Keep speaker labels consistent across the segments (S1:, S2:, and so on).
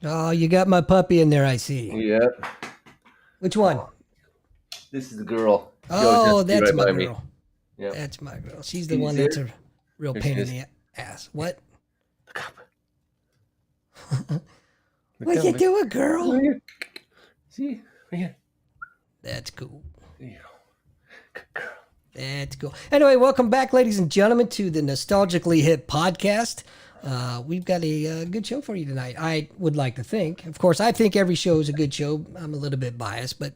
S1: Oh, you got my puppy in there, I see.
S2: Yep.
S1: Which one?
S2: Oh, this is the girl. She always has
S1: Oh,
S2: to be
S1: that's
S2: right
S1: my
S2: by me.
S1: girl.
S2: Yep.
S1: That's my girl. She's the
S2: Can you
S1: one
S2: see
S1: that's
S2: her?
S1: a real
S2: There she
S1: pain in
S2: is.
S1: the ass. What?
S2: Look up. Look
S1: What
S2: down.
S1: you
S2: Look.
S1: doing,
S2: Right
S1: girl?
S2: here. See? Right here.
S1: That's cool.
S2: There you go. Good girl.
S1: That's cool. Anyway, welcome back, ladies and gentlemen, to the Nostalgically Hip podcast. We've got a good show for you tonight. I would like to think. Of course, I think every show is a good show. I'm a little bit biased, but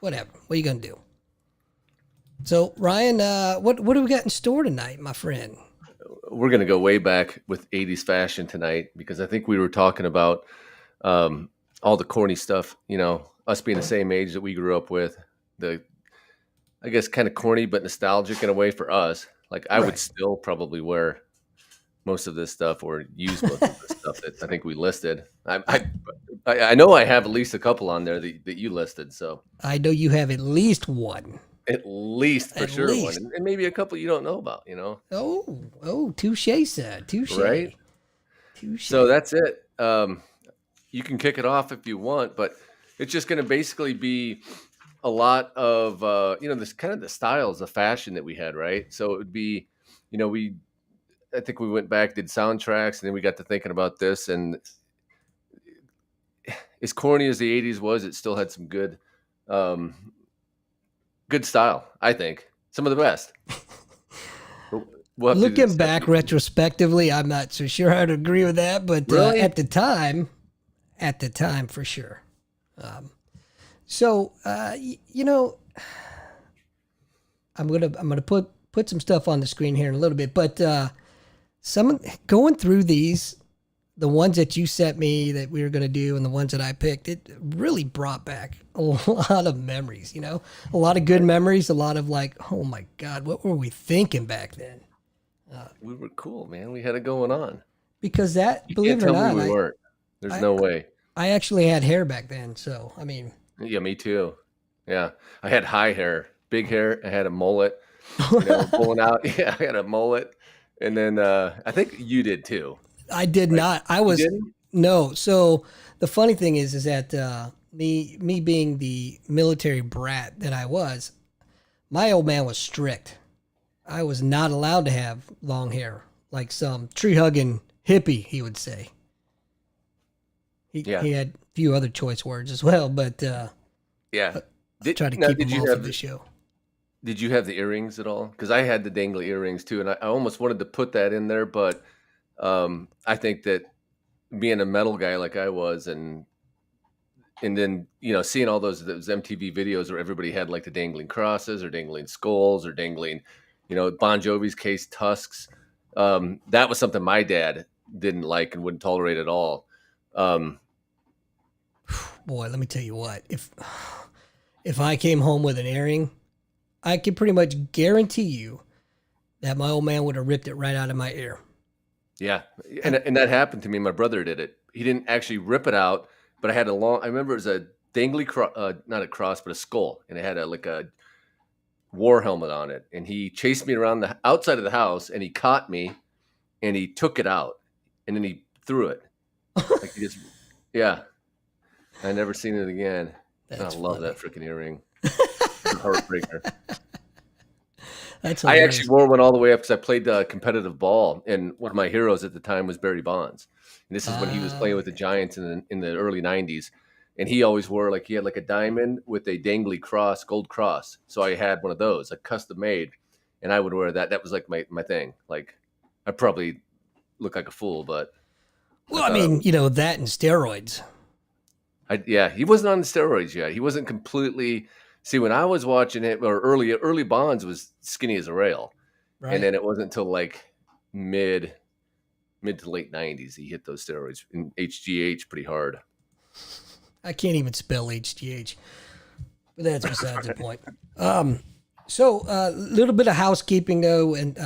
S1: whatever. What are you gonna do? So, Ryan, what do we got in store tonight, my friend?
S2: We're gonna go way back with '80s fashion tonight because I think we were talking about um, all the corny stuff. You know, us being the same age that we grew up with. The I guess kind of corny but nostalgic in a way for us. Like I would
S1: Right.
S2: still probably wear most of this stuff or use most of the stuff that I think we listed.
S1: I
S2: I know I have at least a couple on there that you listed. So
S1: I know you have at least one.
S2: at least for
S1: At
S2: sure one,
S1: least.
S2: and maybe a couple you don't know about.
S1: Touche, sir.
S2: Right?
S1: Touche.
S2: So
S1: Touche.
S2: that's it. You can kick it off if you want, but it's just going to basically be a lot of this kind of the styles of fashion that we had, right? So it would be, we I think we went back, did soundtracks, and then we got to thinking about this. And as corny as the '80s was, it still had some um, good style. I think some of the best. But we'll have to
S1: Looking
S2: discuss.
S1: back retrospectively, I'm not so sure I'd agree with that, but
S2: Really?
S1: at the time for sure. You know, I'm gonna put some stuff on the screen here in a little bit, but some going through these, the ones that you sent me that we were gonna do, and the ones that I picked, it really brought back a lot of memories. You know, a lot of good memories, a lot of like, oh my god, what were we thinking back then?
S2: We were cool, man. We had it going on.
S1: Because that,
S2: You
S1: believe
S2: can't
S1: it or
S2: tell me
S1: not,
S2: we weren't. There's
S1: I
S2: no way.
S1: I actually had hair back then, so I mean,
S2: Yeah, me too. Yeah, I had high hair, big hair. I had a mullet. Pulling out. Yeah, I had a mullet, and then I think you did too,
S1: I did
S2: right?
S1: not. I
S2: You
S1: was
S2: didn't?
S1: no. So the funny thing is that me being the military brat that I was, my old man was strict. I was not allowed to have long hair, like some tree hugging hippie. He would say.
S2: Yeah,
S1: He had a few other choice words as well, but
S2: yeah.
S1: I try to
S2: Now
S1: keep him off of the show.
S2: did you have the earrings at all? Because I had the dangly earrings too, and I almost wanted to put that in there, but I think that being a metal guy like I was, and then seeing all those MTV videos where everybody had like the dangling crosses or dangling skulls or dangling, Bon Jovi's case tusks. That was something my dad didn't like and wouldn't tolerate at all. Um,
S1: Boy, let me tell you what. If I came home with an earring, I could pretty much guarantee you that my old man would have ripped it right out of my ear.
S2: yeah, and that happened to me. My brother did it. He didn't actually rip it out, but I had a long. I remember it was a not a cross, but a skull, and it had like a war helmet on it. And he chased me around the outside of the house, and he caught me, and he took it out, and then he threw it. Like he just, yeah. I never seen it again. I
S1: That's
S2: love
S1: funny.
S2: that freaking earring. Heartbreaker.
S1: That's
S2: I actually
S1: hilarious.
S2: wore one all the way up because I played competitive ball, and one of my heroes at the time was Barry Bonds. And this is when he was playing with the Giants in the early '90s, and he always wore like he had like a diamond with a dangly cross, gold cross. So I had one of those, like custom made, and I would wear that. That was like my thing. Like I probably look like a fool, but I
S1: Well, I
S2: thought I
S1: mean,
S2: was.
S1: that and steroids,
S2: Yeah, he wasn't on the steroids yet. He wasn't completely. See, when I was watching it, or early Bonds was skinny as a rail, and
S1: right?
S2: then it wasn't until like mid mid to late '90s he hit those steroids in HGH pretty hard.
S1: I can't even spell HGH, but that's besides the point. Um, so a little bit of housekeeping though, and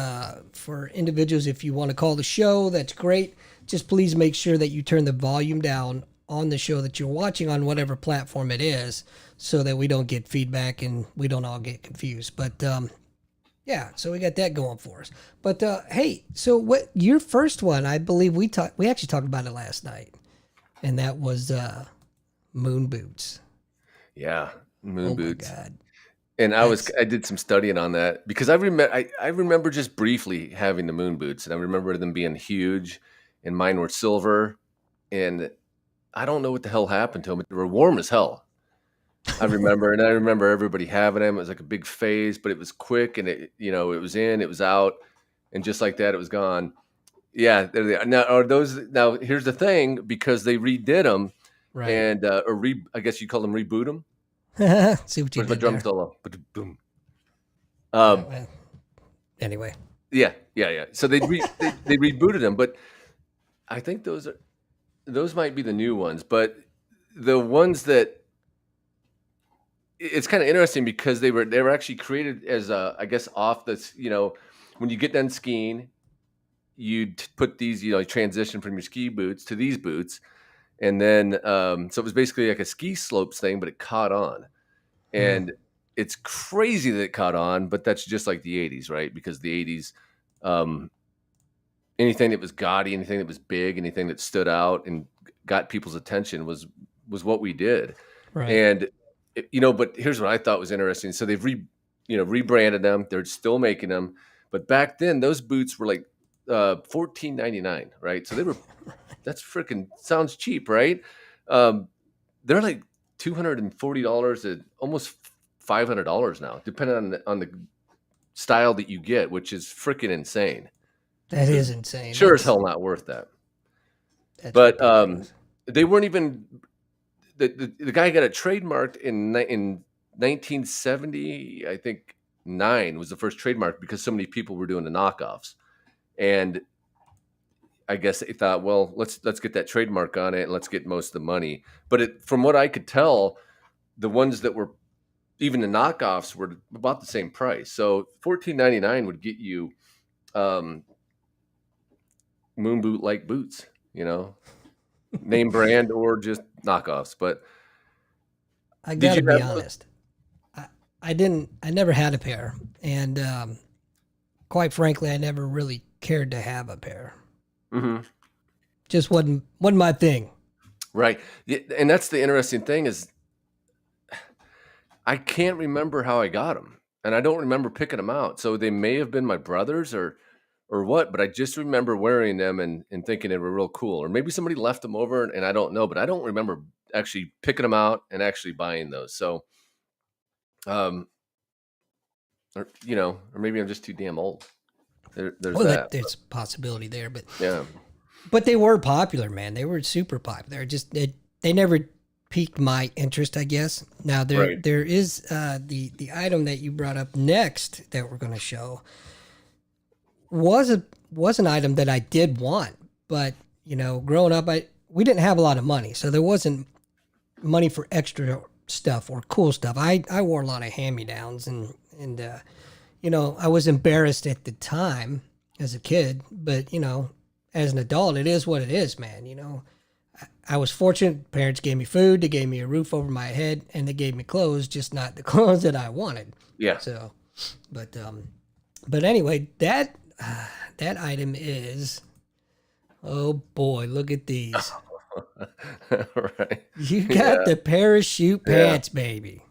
S1: for individuals, if you want to call the show, that's great. Just please make sure that you turn the volume down on the show that you're watching on whatever platform it is, so that we don't get feedback and we don't all get confused. But yeah, so we got that going for us. But hey, so what your first one? I believe we actually talked about it last night. and that was moon boots.
S2: Yeah, moon
S1: Oh my
S2: boots.
S1: God.
S2: And
S1: That's
S2: I did some studying on that because I remember just briefly having the moon boots, and I remember them being huge, and mine were silver, and I don't know what the hell happened to them, but they were warm as hell. I remember everybody having them. It was like a big phase, but it was quick, and it was in, it was out, and just like that, it was gone. Yeah, there they are. Now, are those now? Here's the thing, because they redid them,
S1: right.
S2: and I guess you call them reboot them.
S1: See what you
S2: Where's my
S1: did
S2: drum
S1: there.
S2: solo? Boom.
S1: Well, anyway.
S2: Yeah. So they rebooted them, but I think those might be the new ones. But the ones that it's kind of interesting because they were actually created as I guess off this. When you get done skiing, you'd put these, transition from your ski boots to these boots, and then so it was basically like a ski slopes thing, but it caught on.
S1: Hmm.
S2: And it's crazy that it caught on, but that's just like the 80s, right? Because the 80s, um, anything that was gaudy, anything that was big, anything that stood out and got people's attention was what we did.
S1: Right.
S2: And but here's what I thought was interesting. So they've rebranded them. They're still making them, but back then those boots were like 14.99, right? So that's freaking sounds cheap, right? Um, they're like $240 to almost $500 now, depending on the style that you get, which is freaking insane.
S1: That
S2: Because
S1: is insane.
S2: sure as hell not worth that.
S1: That's
S2: But
S1: ridiculous.
S2: they weren't even the guy got it trademarked in 1970, I think. 9 was the first trademark because so many people were doing the knockoffs, and I guess they thought, well, let's get that trademark on it and let's get most of the money. But from what I could tell, the ones that were even the knockoffs were about the same price. So 14.99 would get you um, moon boot like boots, name brand or just knockoffs. But
S1: I
S2: did
S1: got
S2: you
S1: to be
S2: have those?
S1: honest. I never had a pair. And quite frankly, I never really cared to have a pair.
S2: Hmm.
S1: Just wasn't my thing.
S2: Right. Yeah, and that's the interesting thing is I can't remember how I got them, and I don't remember picking them out. So they may have been my brothers or what, but I just remember wearing them and thinking they were real cool. Or maybe somebody left them over and I don't know, but I don't remember actually picking them out and actually buying those. So um or maybe I'm just too damn old. There's
S1: Well,
S2: that.
S1: there's a possibility there,
S2: Yeah.
S1: but they were popular, man. They were super popular. Just they never piqued my interest, I guess. Now
S2: Right.
S1: there is the item that you brought up next that we're going to show was an item that I did want, but growing up, we didn't have a lot of money, so there wasn't money for extra stuff or cool stuff. I wore a lot of hand me downs, and I was embarrassed at the time as a kid, but as an adult, it is what it is, man. I was fortunate. Parents gave me food, they gave me a roof over my head, and they gave me clothes, just not the clothes that I wanted.
S2: Yeah.
S1: So, but anyway, that item is, oh boy, look at these.
S2: Right.
S1: You got
S2: Yeah.
S1: the parachute
S2: Yeah.
S1: pants, baby.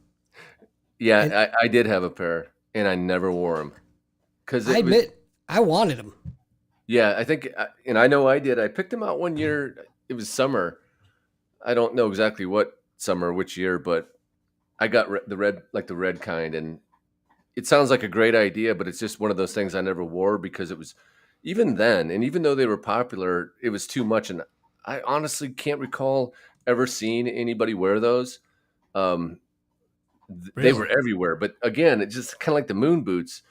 S1: And
S2: Yeah, I did have a pair and I never wore them because
S1: I
S2: it was.
S1: admit, I wanted them.
S2: Yeah, I think, and I know I did. I picked them out one year. It was summer. I don't know exactly what summer, which year, but I got the red, like the red kind. And it sounds like a great idea, but it's just one of those things I never wore because it was, even then, and even though they were popular, it was too much. And I honestly can't recall ever seeing anybody wear those. Um, they were
S1: Really?
S2: everywhere. But again, it's just kind of like the moon boots.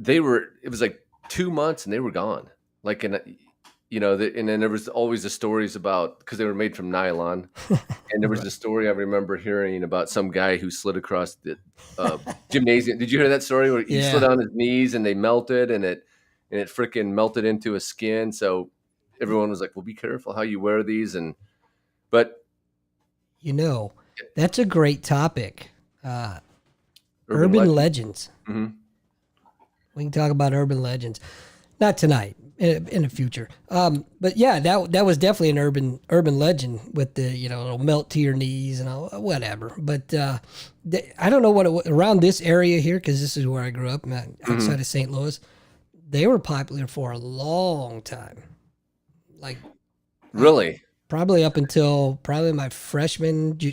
S2: It was like 2 months and they were gone. Like, and then there was always the stories about, because they were made from nylon. And there was
S1: Right.
S2: a story I remember hearing about some guy who slid across the gymnasium. Did you hear that story where he slid
S1: Yeah.
S2: on his knees and they melted and it freaking melted into his skin? So everyone was like, well, be careful how you wear these. But
S1: You know, that's a great topic. Uh,
S2: urban
S1: urban
S2: legend.
S1: legends.
S2: Hmm.
S1: We can talk about urban legends. not tonight. In the future, but yeah, that was definitely an urban legend with the it'll melt to your knees and all whatever. But I don't know what it was around this area here because this is where I grew up, outside of St. Louis. They were popular for a long time, like
S2: Really?
S1: probably up until probably my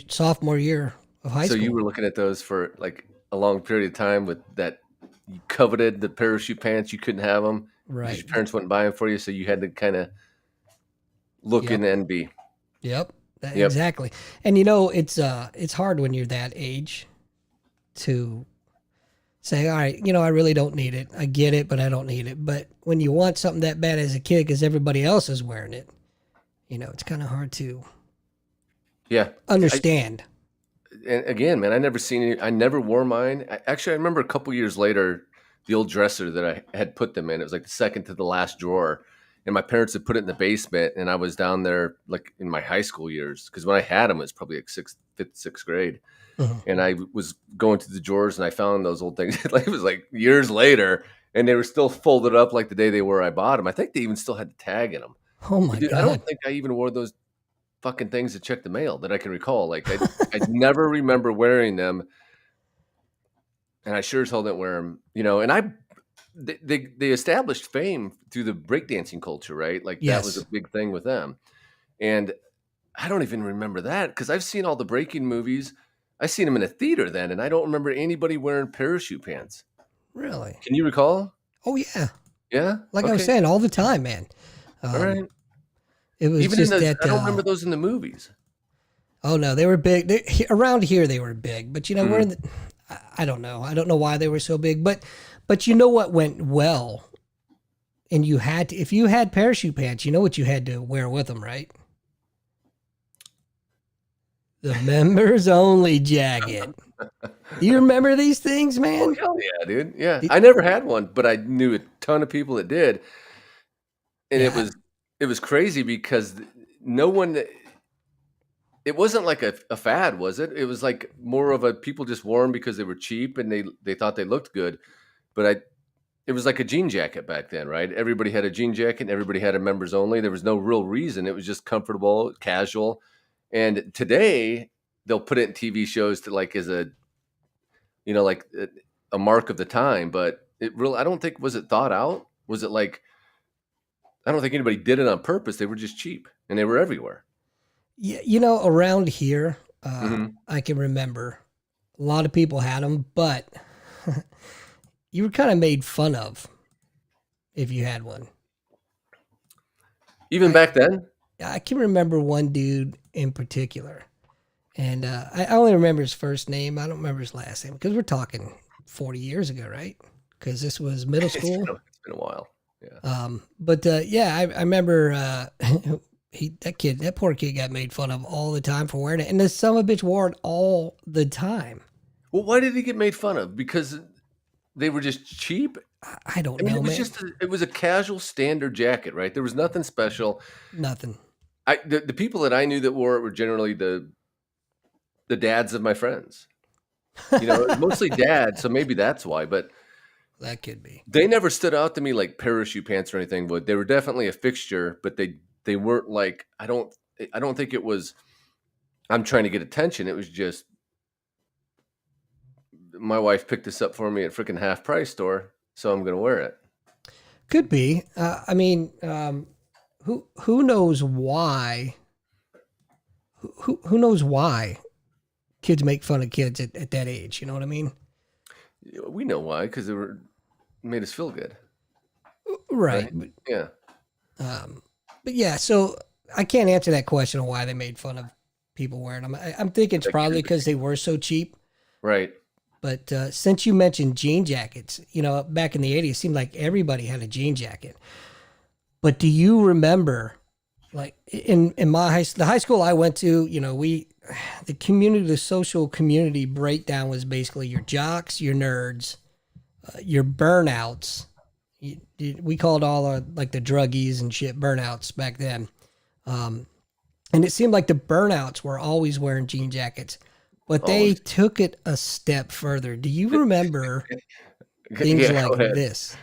S1: sophomore year of high
S2: So you
S1: school.
S2: were looking at those for like a long period of time with that you coveted the parachute pants, you couldn't have them because
S1: Right.
S2: your parents wouldn't buy them for you, so you had to kind of look
S1: Yep.
S2: and envy.
S1: Yep.
S2: Yep.
S1: Exactly. And it's hard when you're that age to say, all right, I really don't need it. I get it, but I don't need it. But when you want something that bad as a kid because everybody else is wearing it, it's kind of hard to
S2: Yeah. I,
S1: understand.
S2: and again, man, I never wore mine. Actually, I remember a couple years later, the old dresser that I had put them in, it was like the second to the last drawer. And my parents had put it in the basement, and I was down there like in my high school years because when I had them, it was probably like fifth, sixth grade.
S1: Mhm.
S2: And I was going through the drawers and I found those old things. Like it was like years later, and they were still folded up like the day they were I bought them. I think they even still had the tag in them.
S1: Oh
S2: But
S1: my
S2: dude, I
S1: God.
S2: don't think I even wore those fucking things to check the mail that I can recall. Like I never remember wearing them, and I sure as hell didn't wear them. They established fame through the breakdancing culture, right? Like that was a
S1: Yes.
S2: big thing with them. And I don't even remember that because I've seen all the breaking movies. I seen them in a theater then, and I don't remember anybody wearing parachute pants.
S1: Really?
S2: Can you recall?
S1: Oh yeah.
S2: Yeah.
S1: Like I was
S2: Okay.
S1: saying, all the time, man.
S2: All
S1: Um,
S2: right.
S1: it was
S2: Even in
S1: just
S2: the,
S1: that.
S2: I don't remember those in the movies.
S1: Oh no, they were big. Around here, they were big. But we're
S2: Mm.
S1: in the. I don't know. I don't know why they were so big. But you know what went well, and you had to, if you had parachute pants, you know what you had to wear with them, right? The members only jacket. Do you remember these things,
S2: Oh
S1: man?
S2: hell yeah, dude. Yeah,
S1: It-
S2: I never had one, but I knew a ton of people that did, and it
S1: yeah,
S2: was it was crazy because no one. It wasn't like a fad, was it? It was like more of a people just wore them because they were cheap and they thought they looked good. But it was like a jean jacket back then, right? Everybody had a jean jacket and everybody had a members only. There was no real reason. It was just comfortable, casual. And today they'll put it in TV shows to like as a, like a mark of the time, but I don't think, was it thought out? Was it like, I don't think anybody did it on purpose. They were just cheap and they were everywhere.
S1: yeah. Around here,
S2: Hmm.
S1: I can remember a lot of people had them, but you were kind of made fun of if you had one.
S2: Even
S1: I
S2: back then.
S1: I can remember one dude in particular, and I only remember his first name. I don't remember his last name because we're talking 40 years ago, right? Because this was middle school.
S2: It's been a while. Yeah.
S1: But yeah, I remember that poor kid got made fun of all the time for wearing it, and the son of a bitch wore it all the time.
S2: Well, why did he get made fun of? Because they were just cheap.
S1: I don't
S2: I mean,
S1: know,
S2: it was
S1: man.
S2: just it was a casual standard jacket, right? There was nothing special.
S1: Nothing.
S2: The people that I knew that wore it were generally the dads of my friends. It was mostly dads, so maybe that's why. But
S1: That could be.
S2: they never stood out to me like parachute pants or anything. But they were definitely a fixture. But they weren't like I don't think it was. I'm trying to get attention. It was just my wife picked this up for me at freaking half price store, so I'm gonna wear it.
S1: Could be. I mean, who knows why? Who knows why kids make fun of kids at that age? You know what I mean?
S2: We know why, because they were made us feel good,
S1: Right.
S2: right? Yeah,
S1: Um, but yeah, so I can't answer that question on why they made fun of people wearing them. I'm thinking it's
S2: that
S1: probably
S2: could be
S1: because they were so cheap.
S2: right.
S1: But since you mentioned jean jackets, back in the 80s, it seemed like everybody had a jean jacket. But do you remember, like in the high school I went to, the social community breakdown was basically your jocks, your nerds, your burnouts. We called all our like the druggies and shit burnouts back then. Um, and it seemed like the burnouts were always wearing jean jackets, but they
S2: Always.
S1: took it a step further. Do you remember things
S2: Yeah, go
S1: like
S2: ahead.
S1: this?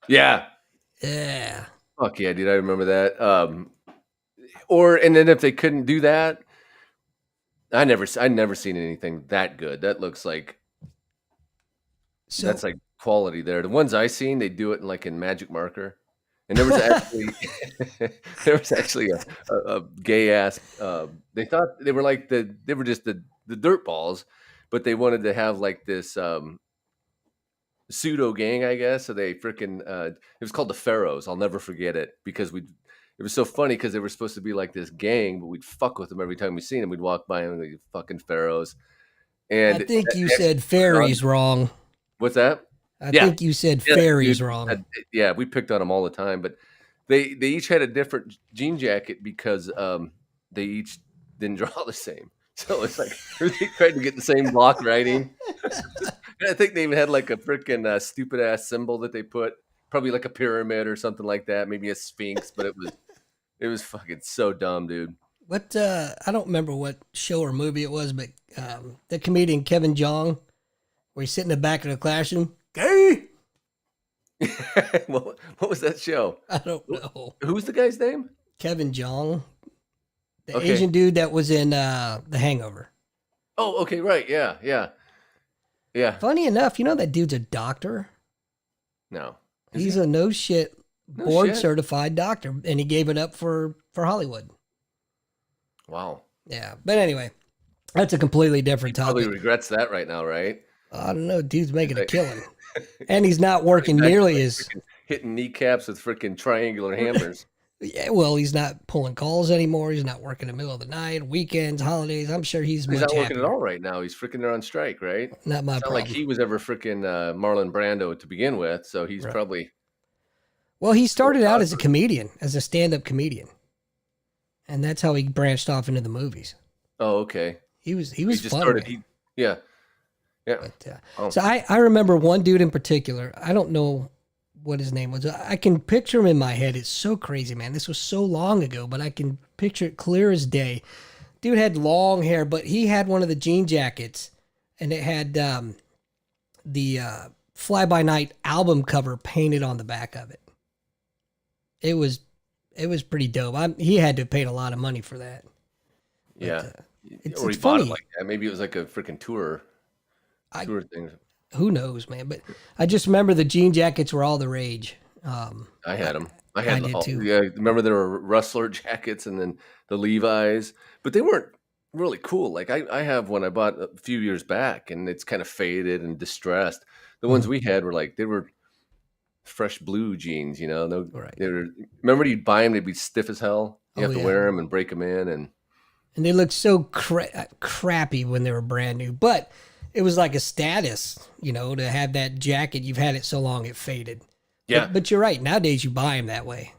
S2: Yeah.
S1: Yeah.
S2: Fuck yeah, dude. I remember that. And then if they couldn't do that, I never seen anything that good. That's
S1: So
S2: like quality there. The ones I seen, they do it in magic marker. And there was actually there was actually a gay ass. They thought they were they were just the dirt balls, but they wanted to have like this pseudo gang, I guess. So they freaking it was called the Pharaohs. I'll never forget it because it was so funny because they were supposed to be like this gang, but we'd fuck with them every time we seen them. We'd walk by them, like fucking Pharaohs.
S1: I
S2: And
S1: think you
S2: they actually
S1: said
S2: put it on.
S1: fairies wrong.
S2: What's that?
S1: I
S2: Yeah,
S1: think you said
S2: yeah, dude.
S1: fairies wrong.
S2: Yeah, we picked on them all the time, but they each had a different jean jacket because they each didn't draw the same. So it's like they tried to get the same block writing. And I think they even had like a freaking stupid ass symbol that they put, probably like a pyramid or something like that, maybe a sphinx, but it was fucking so dumb, dude.
S1: What I don't remember what show or movie it was, but the comedian Kevin Jong, where he's sitting in the back of the classroom, gay.
S2: What was that show?
S1: I don't know.
S2: Who's the guy's name?
S1: Kevin Jong, the
S2: Okay.
S1: Asian dude that was in The Hangover.
S2: Oh, okay, right. Yeah, yeah, yeah.
S1: Funny enough, you know that dude's a doctor.
S2: No,
S1: He's a no shit
S2: No
S1: board
S2: shit.
S1: certified doctor, and he gave it up for Hollywood.
S2: Wow.
S1: Yeah, but anyway, that's a completely different
S2: Probably
S1: topic.
S2: regrets that right now, right?
S1: I don't know. Dude's making a
S2: Like-
S1: killing, and he's not working
S2: Exactly,
S1: nearly
S2: like
S1: as.
S2: freaking hitting kneecaps with freaking triangular hammers.
S1: Yeah, well, he's not pulling calls anymore. He's not working in the middle of the night, weekends, holidays. I'm sure he's
S2: He's
S1: much
S2: not working
S1: happier.
S2: at all right now. He's freaking there on strike, right?
S1: Not my
S2: It's not
S1: problem.
S2: like he was ever freaking Marlon Brando to begin with, so he's
S1: Right.
S2: probably
S1: Well, he started out as a comedian, as a stand-up comedian, and that's how he branched off into the movies.
S2: okay.
S1: He was
S2: He just
S1: funny.
S2: started.
S1: Man.
S2: Yeah.
S1: But,
S2: Oh.
S1: So I remember one dude in particular. I don't know what his name was. I can picture him in my head. It's so crazy, man. This was so long ago, but I can picture it clear as day. Dude had long hair, but he had one of the jean jackets, and it had the Fly By Night album cover painted on the back of it. It was pretty dope. He had to have paid a lot of money for that. But,
S2: Yeah.
S1: it's
S2: Or he bought it
S1: funny.
S2: like that. Maybe it was like a freaking tour thing.
S1: Who knows, man? But I just remember the jean jackets were all the rage.
S2: I had them. I
S1: I
S2: had
S1: did
S2: all,
S1: too.
S2: yeah. Remember there were Rustler jackets and then the Levi's, but they weren't really cool. Like I have one I bought a few years back, and it's kind of faded and distressed. The ones we had were they were fresh blue jeans. You know,
S1: Right.
S2: they were. Remember you'd buy them; they'd be stiff as hell. You
S1: Oh,
S2: have to
S1: yeah.
S2: wear them and break them in, and
S1: And they looked so crappy when they were brand new. But it was like a status, to have that jacket. You've had it so long it faded.
S2: yeah,
S1: But you're right. Nowadays you buy them that way.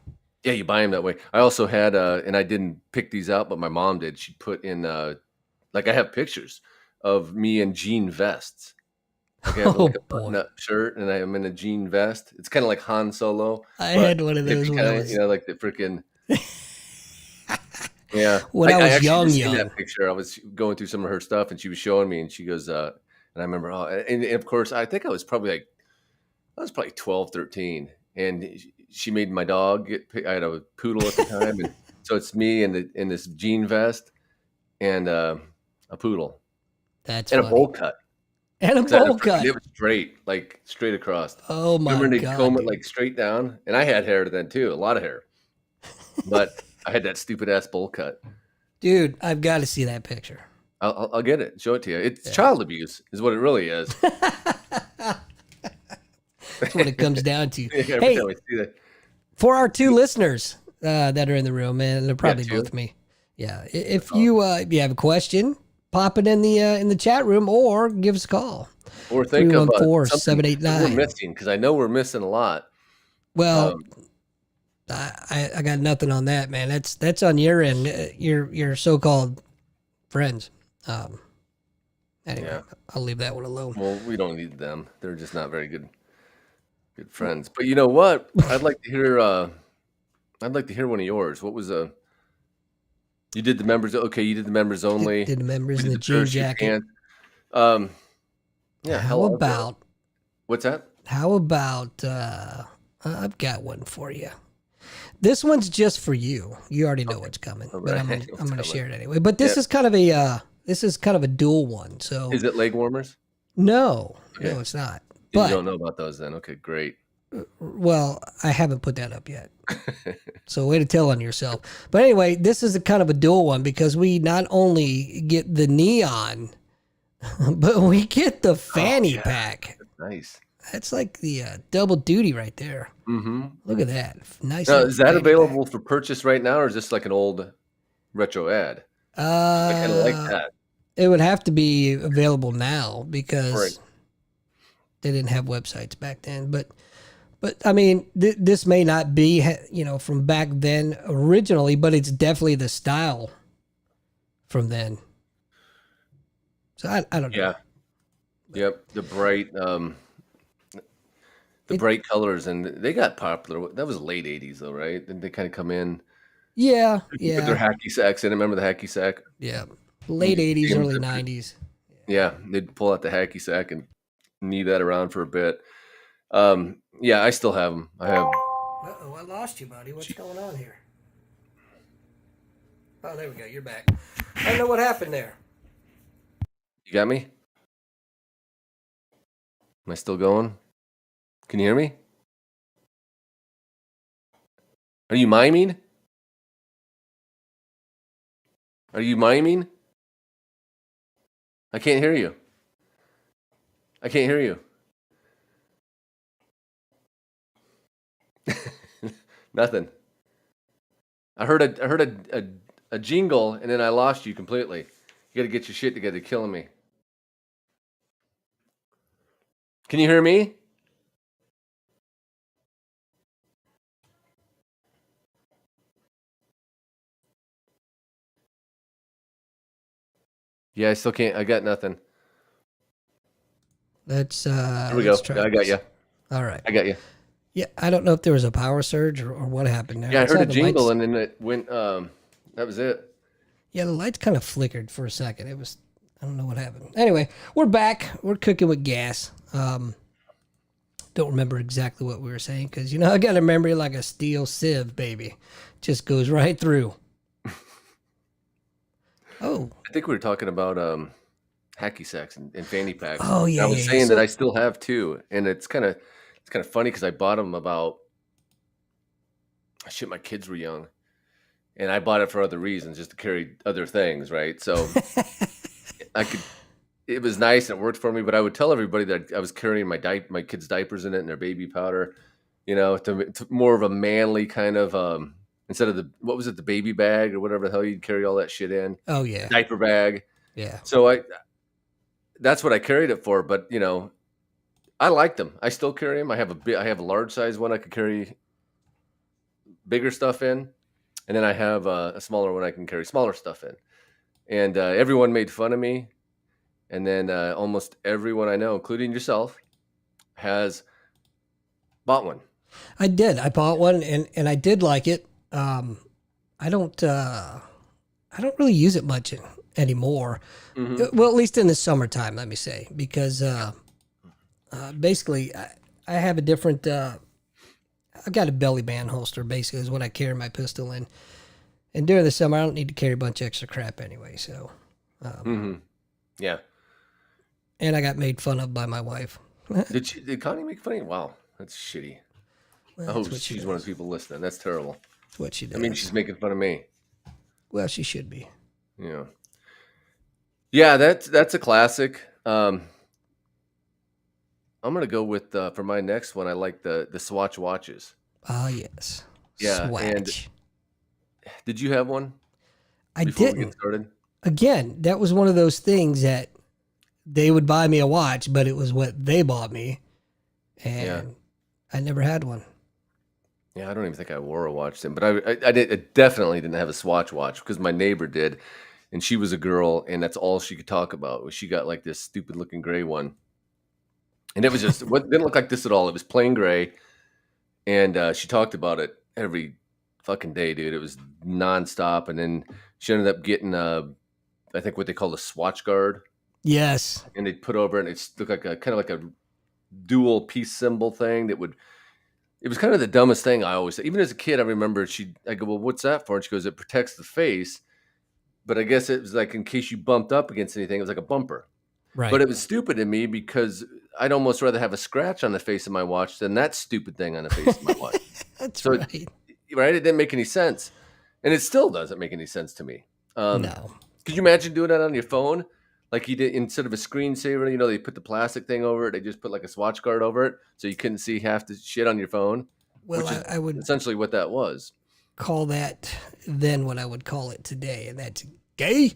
S2: yeah. You buy them that way. I also had, and I didn't pick these out, but my mom did. She put in, I have pictures of me in jean vests. Like I have
S1: Oh,
S2: like a
S1: boy.
S2: button-up shirt, and I'm in a jean vest. It's kind of like Han Solo.
S1: I
S2: but
S1: had one of those when I
S2: kinda,
S1: was,
S2: like the freaking. Yeah,
S1: when I was
S2: actually
S1: young,
S2: just seen
S1: young.
S2: that picture. I was going through some of her stuff, and she was showing me, and she goes, and I remember, and of course, I think I was probably 12, 13, and she made my dog I had a poodle at the time, and so it's me in this jean vest and a poodle
S1: That's
S2: and
S1: funny.
S2: a bowl cut.
S1: And a
S2: 'Cause I had
S1: bowl cut.
S2: It was straight across.
S1: Oh my
S2: Remember they
S1: God.
S2: comb it
S1: dude.
S2: straight down, and I had hair then too, a lot of hair, but I had that stupid ass bowl cut.
S1: Dude, I've got to see that picture.
S2: I'll get it, show it to you. It's child abuse, is what it really is.
S1: That's what it comes down to.
S2: Every
S1: Hey,
S2: time I see that,
S1: for our two listeners that are in the room, and they're probably
S2: two?
S1: both me. Yeah. If you have a question, pop it in the chat room or give us a call.
S2: or think of something that
S1: 314-789.
S2: we're missing, because I know we're missing a lot.
S1: Well,
S2: Um,
S1: I got nothing on that, man. That's on your end. Your so-called friends. Anyway,
S2: Yeah.
S1: I'll leave that one alone.
S2: Well, we don't need them. They're just not very good friends. But you know what? I'd like to hear. I'd like to hear one of yours. What was You did the members. Okay, you did the members only.
S1: Did the members
S2: We
S1: in
S2: did
S1: the jean
S2: parachute
S1: jacket?
S2: pants. Yeah.
S1: How
S2: hell,
S1: about
S2: what's that?
S1: how about I've got one for you. This one's just for you. You already know what's coming,
S2: All
S1: but
S2: right.
S1: I'm gonna I'm
S2: What's
S1: gonna
S2: coming?
S1: share it anyway. But
S2: Yeah.
S1: this is kind of a dual one. So
S2: Is it leg warmers?
S1: no,
S2: Okay.
S1: it's not.
S2: You
S1: But
S2: don't know about those then. Okay, great.
S1: well, I haven't put that up yet. So way to tell on yourself. But anyway, this is a kind of a dual one because we not only get the neon, but we get the
S2: Oh,
S1: fanny
S2: yeah.
S1: pack.
S2: That's nice.
S1: That's like the double duty right there.
S2: Mm-hmm.
S1: Look at that. Nice
S2: Now,
S1: little
S2: is that
S1: fanny pack.
S2: available for purchase right now, or is this like an old retro ad? I kind of like
S1: Uh,
S2: that.
S1: it would have to be available now
S2: Right.
S1: because they didn't have websites back then. But I mean, this may not be from back then originally, but it's definitely the style from then. So I don't know.
S2: Yeah. Yep. The
S1: It,
S2: bright colors, and they got popular. That was late '80s, though, right? Didn't they kind of come in?
S1: yeah,
S2: Put their
S1: yeah,
S2: hacky sacks in it. Remember the hacky sack?
S1: yeah.
S2: When
S1: Late
S2: you see
S1: '80s,
S2: 'em,
S1: early '90s.
S2: yeah, they'd pull out the hacky sack and knee that around for a bit. Yeah, I still have them. I have.
S1: Uh-oh, I lost you, buddy. What's going on here? Oh, there we go. You're back. I don't know what happened there.
S2: You got me? Am I still going? Can you hear me? Are you miming? Are you miming? I can't hear you. I can't hear you. Nothing. I heard a jingle and then I lost you completely. You got to get your shit together. You're killing me. Can you hear me? Yeah, I still can't. I got nothing.
S1: Let's
S2: Here we
S1: let's
S2: go.
S1: try
S2: I got
S1: this.
S2: you.
S1: All right.
S2: I got you.
S1: Yeah, I don't know if there was a power surge or what happened there.
S2: Yeah, I heard
S1: saw
S2: a
S1: the
S2: jingle
S1: lights.
S2: and then it went. That was it.
S1: Yeah, the lights kind of flickered for a second. It was I don't know what happened. Anyway, we're back. We're cooking with gas. Don't remember exactly what we were saying because I got a memory like a steel sieve, baby. Just goes right through. Oh,
S2: I think we were talking about hacky sacks and fanny packs.
S1: oh
S2: And
S1: yeah,
S2: I
S1: yeah,
S2: was
S1: yeah.
S2: saying that
S1: So
S2: I still have two, and it's kind of funny because I bought them about shit. My kids were young, and I bought it for other reasons, just to carry other things, right? So I could. It was nice and it worked for me, but I would tell everybody that I was carrying my kids' diapers in it and their baby powder, to more of a manly kind of instead of what was it, the baby bag or whatever the hell you'd carry all that shit in,
S1: oh
S2: the
S1: yeah,
S2: diaper bag.
S1: yeah.
S2: So that's what I carried it for. But I like them. I still carry them. I have a large size one I could carry bigger stuff in, and then I have a smaller one I can carry smaller stuff in. And everyone made fun of me, and then almost everyone I know, including yourself, has bought one.
S1: I did. I bought one and I did like it. I don't really use it much anymore.
S2: Hmm.
S1: Well, at least in the summertime, let me say, because basically I have a different. I've got a belly band holster. Basically, is what I carry my pistol in. And during the summer, I don't need to carry a bunch of extra crap anyway. So,
S2: Hmm. Yeah.
S1: and I got made fun of by my wife. Well,
S2: Did Connie make fun of you? Wow, that's shitty. I
S1: that's
S2: hope
S1: what she
S2: she's one of
S1: does.
S2: the people listening. That's terrible.
S1: That's what she
S2: I mean,
S1: does.
S2: she's making fun of me.
S1: Well, she should be.
S2: Yeah. Yeah, that's a classic. I'm gonna go with for my next one. I like the Swatch watches.
S1: Ah, yes.
S2: Yeah, and
S1: Swatch.
S2: did you have one
S1: I
S2: before we get
S1: didn't.
S2: started?
S1: Again, that was one of those things that they would buy me a watch, but it was what they bought me,
S2: Yeah,
S1: and I never had one.
S2: yeah. I don't even think I wore a watch then, but I definitely didn't have a Swatch watch because my neighbor did, and she was a girl, and that's all she could talk about. Was she got like this stupid looking gray one, and it was just what didn't look like this at all. It was plain gray, and she talked about it every fucking day, dude. It was nonstop, and then she ended up getting I think what they call a Swatch guard,
S1: Yes.
S2: and they put over it, and it looked like a kind of like a dual piece symbol thing that would it was kind of the dumbest thing I always say. Even as a kid, I remember I go, well, what's that for? And she goes, it protects the face. But I guess it was like in case you bumped up against anything, it was like a bumper. But
S1: Right.
S2: it was stupid to me because I'd almost rather have a scratch on the face of my watch than that stupid thing on the face of my watch.
S1: That's
S2: So,
S1: right.
S2: right, it didn't make any sense. And it still doesn't make any sense to me.
S1: No.
S2: Could you imagine doing that on your phone? Like you did instead of a screensaver, they put the plastic thing over it. They just put like a swatch guard over it so you couldn't see half the shit on your phone,
S1: Well,
S2: which is
S1: I would
S2: essentially what that was.
S1: call that then what I would call it today, and that's gay.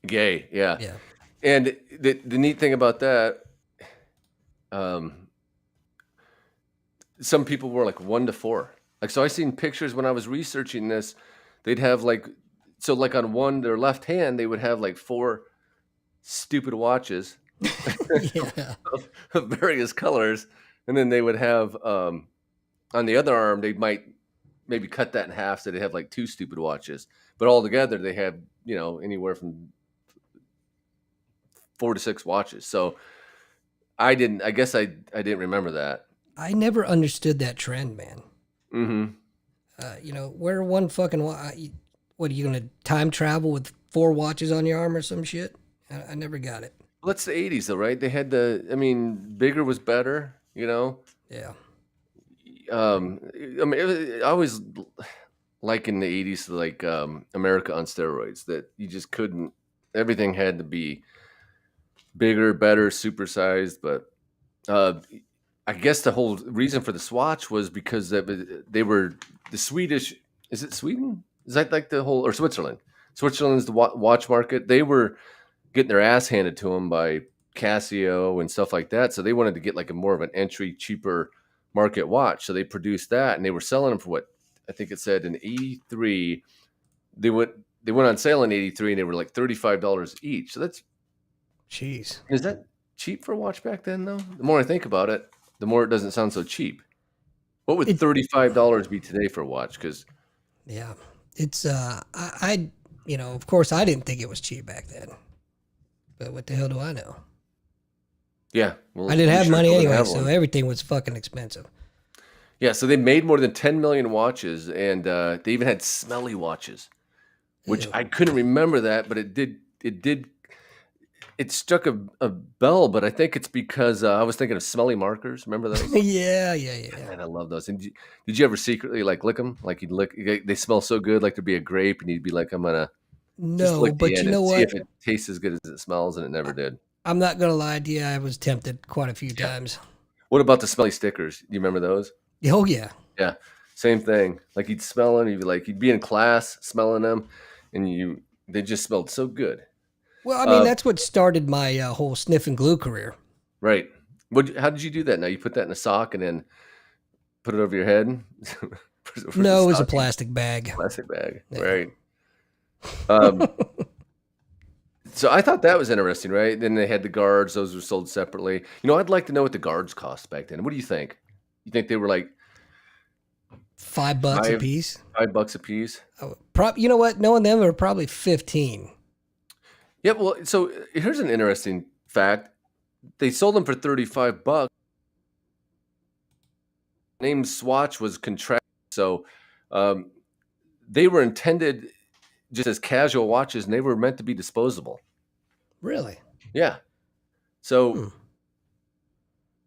S2: Gay, yeah.
S1: Yeah.
S2: And the neat thing about that, um, some people were like 1 to 4. Like, so I seen pictures when I was researching this, they'd have like, so like on their left hand, they would have like 4 stupid watches
S1: Yeah.
S2: of various colors. And then they would have, on the other arm, they might maybe cut that in half. So they have like 2 stupid watches, but all together they have, anywhere from 4 to 6 watches. So I guess I didn't remember that.
S1: I never understood that trend, man.
S2: Mm-hmm.
S1: Wear one fucking what are you gonna time travel with 4 watches on your arm or some shit? I never got it.
S2: Well, that's the 80s though, right? They had bigger was better,
S1: Yeah.
S2: I always liken the 80s to like America on steroids, that you just couldn't, everything had to be bigger, better, supersized. But I guess the whole reason for the Swatch was because they were the Swedish, is it Sweden? Is that like the whole, or Switzerland? Switzerland's the watch market. They were getting their ass handed to them by Casio and stuff like that. So they wanted to get like a more of an entry, cheaper market watch. So they produced that and they were selling them for what I think it said in 83. They went on sale in 83 and they were like $35 each. So is that cheap for a watch back then though? The more I think about it, the more it doesn't sound so cheap. What would $35 be today for a watch? Because
S1: Yeah. It's of course I didn't think it was cheap back then. But what the hell do I know?
S2: yeah, well,
S1: I didn't
S2: we
S1: have
S2: sure
S1: money
S2: don't
S1: anyway,
S2: have
S1: so
S2: one.
S1: everything was fucking expensive.
S2: Yeah, so they made more than 10 million watches, and they even had smelly watches, which
S1: Ew.
S2: I couldn't remember that, but it struck a bell. But I think it's because I was thinking of smelly markers. Remember those?
S1: Yeah.
S2: Man, I love those. And did you ever secretly like lick them? Like they smell so good, like there'd be a grape, and you'd be like, I'm gonna just
S1: No,
S2: lick the
S1: but you
S2: end and
S1: know
S2: see
S1: what?
S2: if it tastes as good as it smells, and it never did.
S1: I'm not gonna lie to you. I was tempted quite a few
S2: Yeah.
S1: times.
S2: What about the smelly stickers? Do you remember those?
S1: Oh yeah.
S2: Yeah, same thing. Like you'd smell them, you'd be in class smelling them, and they just smelled so good.
S1: Well, I mean
S2: Uh,
S1: that's what started my whole sniff and glue career.
S2: right. How did you do that? Now you put that in a sock and then put it over your head for the
S1: No, it was a
S2: stocking?
S1: plastic bag.
S2: Plastic bag,
S1: Yeah.
S2: right? Um, so I thought that was interesting, right? Then they had the guards; those were sold separately. I'd like to know what the guards cost back then. What do you think? You think they were like
S1: $5 a
S2: five
S1: piece.
S2: $5 a piece?
S1: You know what? Knowing them, are probably 15.
S2: Yeah. Well, so here's an interesting fact: they sold them for $35. Name Swatch was contracted, so um, they were intended just as casual watches, and they were meant to be disposable.
S1: Really?
S2: Yeah. So
S1: Hmm.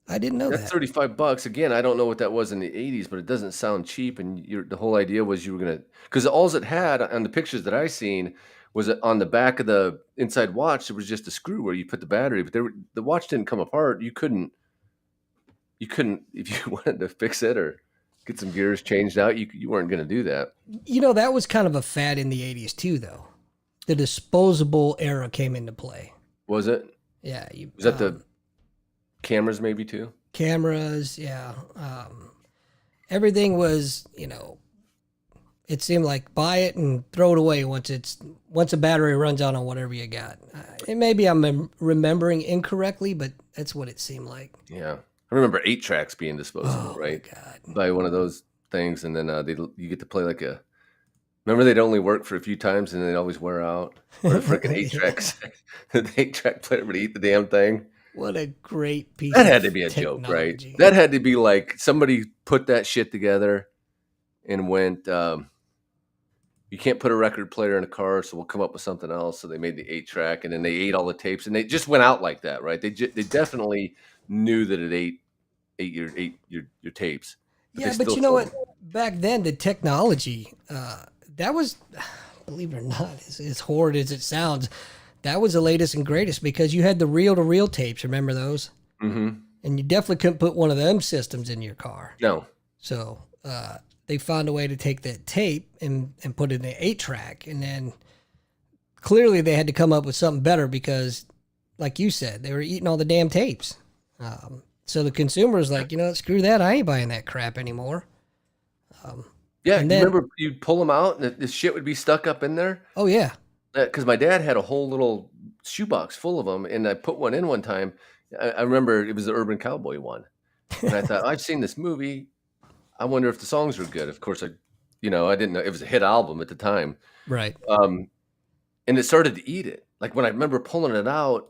S1: I didn't know
S2: that's
S1: that.
S2: $35. Again, I don't know what that was in the 80s, but it doesn't sound cheap. And the whole idea was you were gonna, because all it had on the pictures that I seen was that on the back of the inside watch there was just a screw where you put the battery, but the watch didn't come apart. You couldn't if you wanted to fix it or get some gears changed out. You weren't gonna do that.
S1: That was kind of a fad in the 80s too, though. The disposable era came into play.
S2: Was it?
S1: Yeah.
S2: Was that the cameras maybe too?
S1: Cameras? Yeah. Everything was, it seemed like buy it and throw it away once a battery runs out on whatever you got. And maybe I'm remembering incorrectly, but that's what it seemed like.
S2: Yeah. I remember 8 tracks being disposable,
S1: Oh
S2: right?
S1: my God.
S2: Buy one of those things, and then you get to play like a. Remember, they'd only work for a few times, and they'd always wear out. Or the freaking 8 tracks, the 8-track player would eat the damn thing.
S1: What a great piece
S2: That had to
S1: of
S2: be a joke, right?
S1: technology.
S2: That had to be like somebody put that shit together and went, you can't put a record player in a car, so we'll come up with something else. So they made the 8-track, and then they ate all the tapes, and they just went out like that, right? They definitely knew that it ate your tapes, but they
S1: Yeah, but
S2: still
S1: you know
S2: sold
S1: what?
S2: them.
S1: Back then, the technology, that was, believe it or not, as horrid as it sounds, that was the latest and greatest because you had the reel-to-reel tapes. Remember those?
S2: Mm-hmm.
S1: And you definitely couldn't put one of them systems in your car.
S2: No,
S1: So they found a way to take that tape and put it in an 8-track. And then clearly they had to come up with something better because, like you said, they were eating all the damn tapes. So the consumer was like, screw that. I ain't buying that crap anymore.
S2: yeah,
S1: And
S2: you
S1: then,
S2: remember you'd pull them out, and the shit would be stuck up in there.
S1: oh, yeah.
S2: Because my dad had a whole little shoebox full of them, and I put one in one time. I remember it was the Urban Cowboy one, and I thought I've seen this movie. I wonder if the songs were good. Of course, I didn't know it was a hit album at the time,
S1: Right.
S2: and it started to eat it. Like when I remember pulling it out,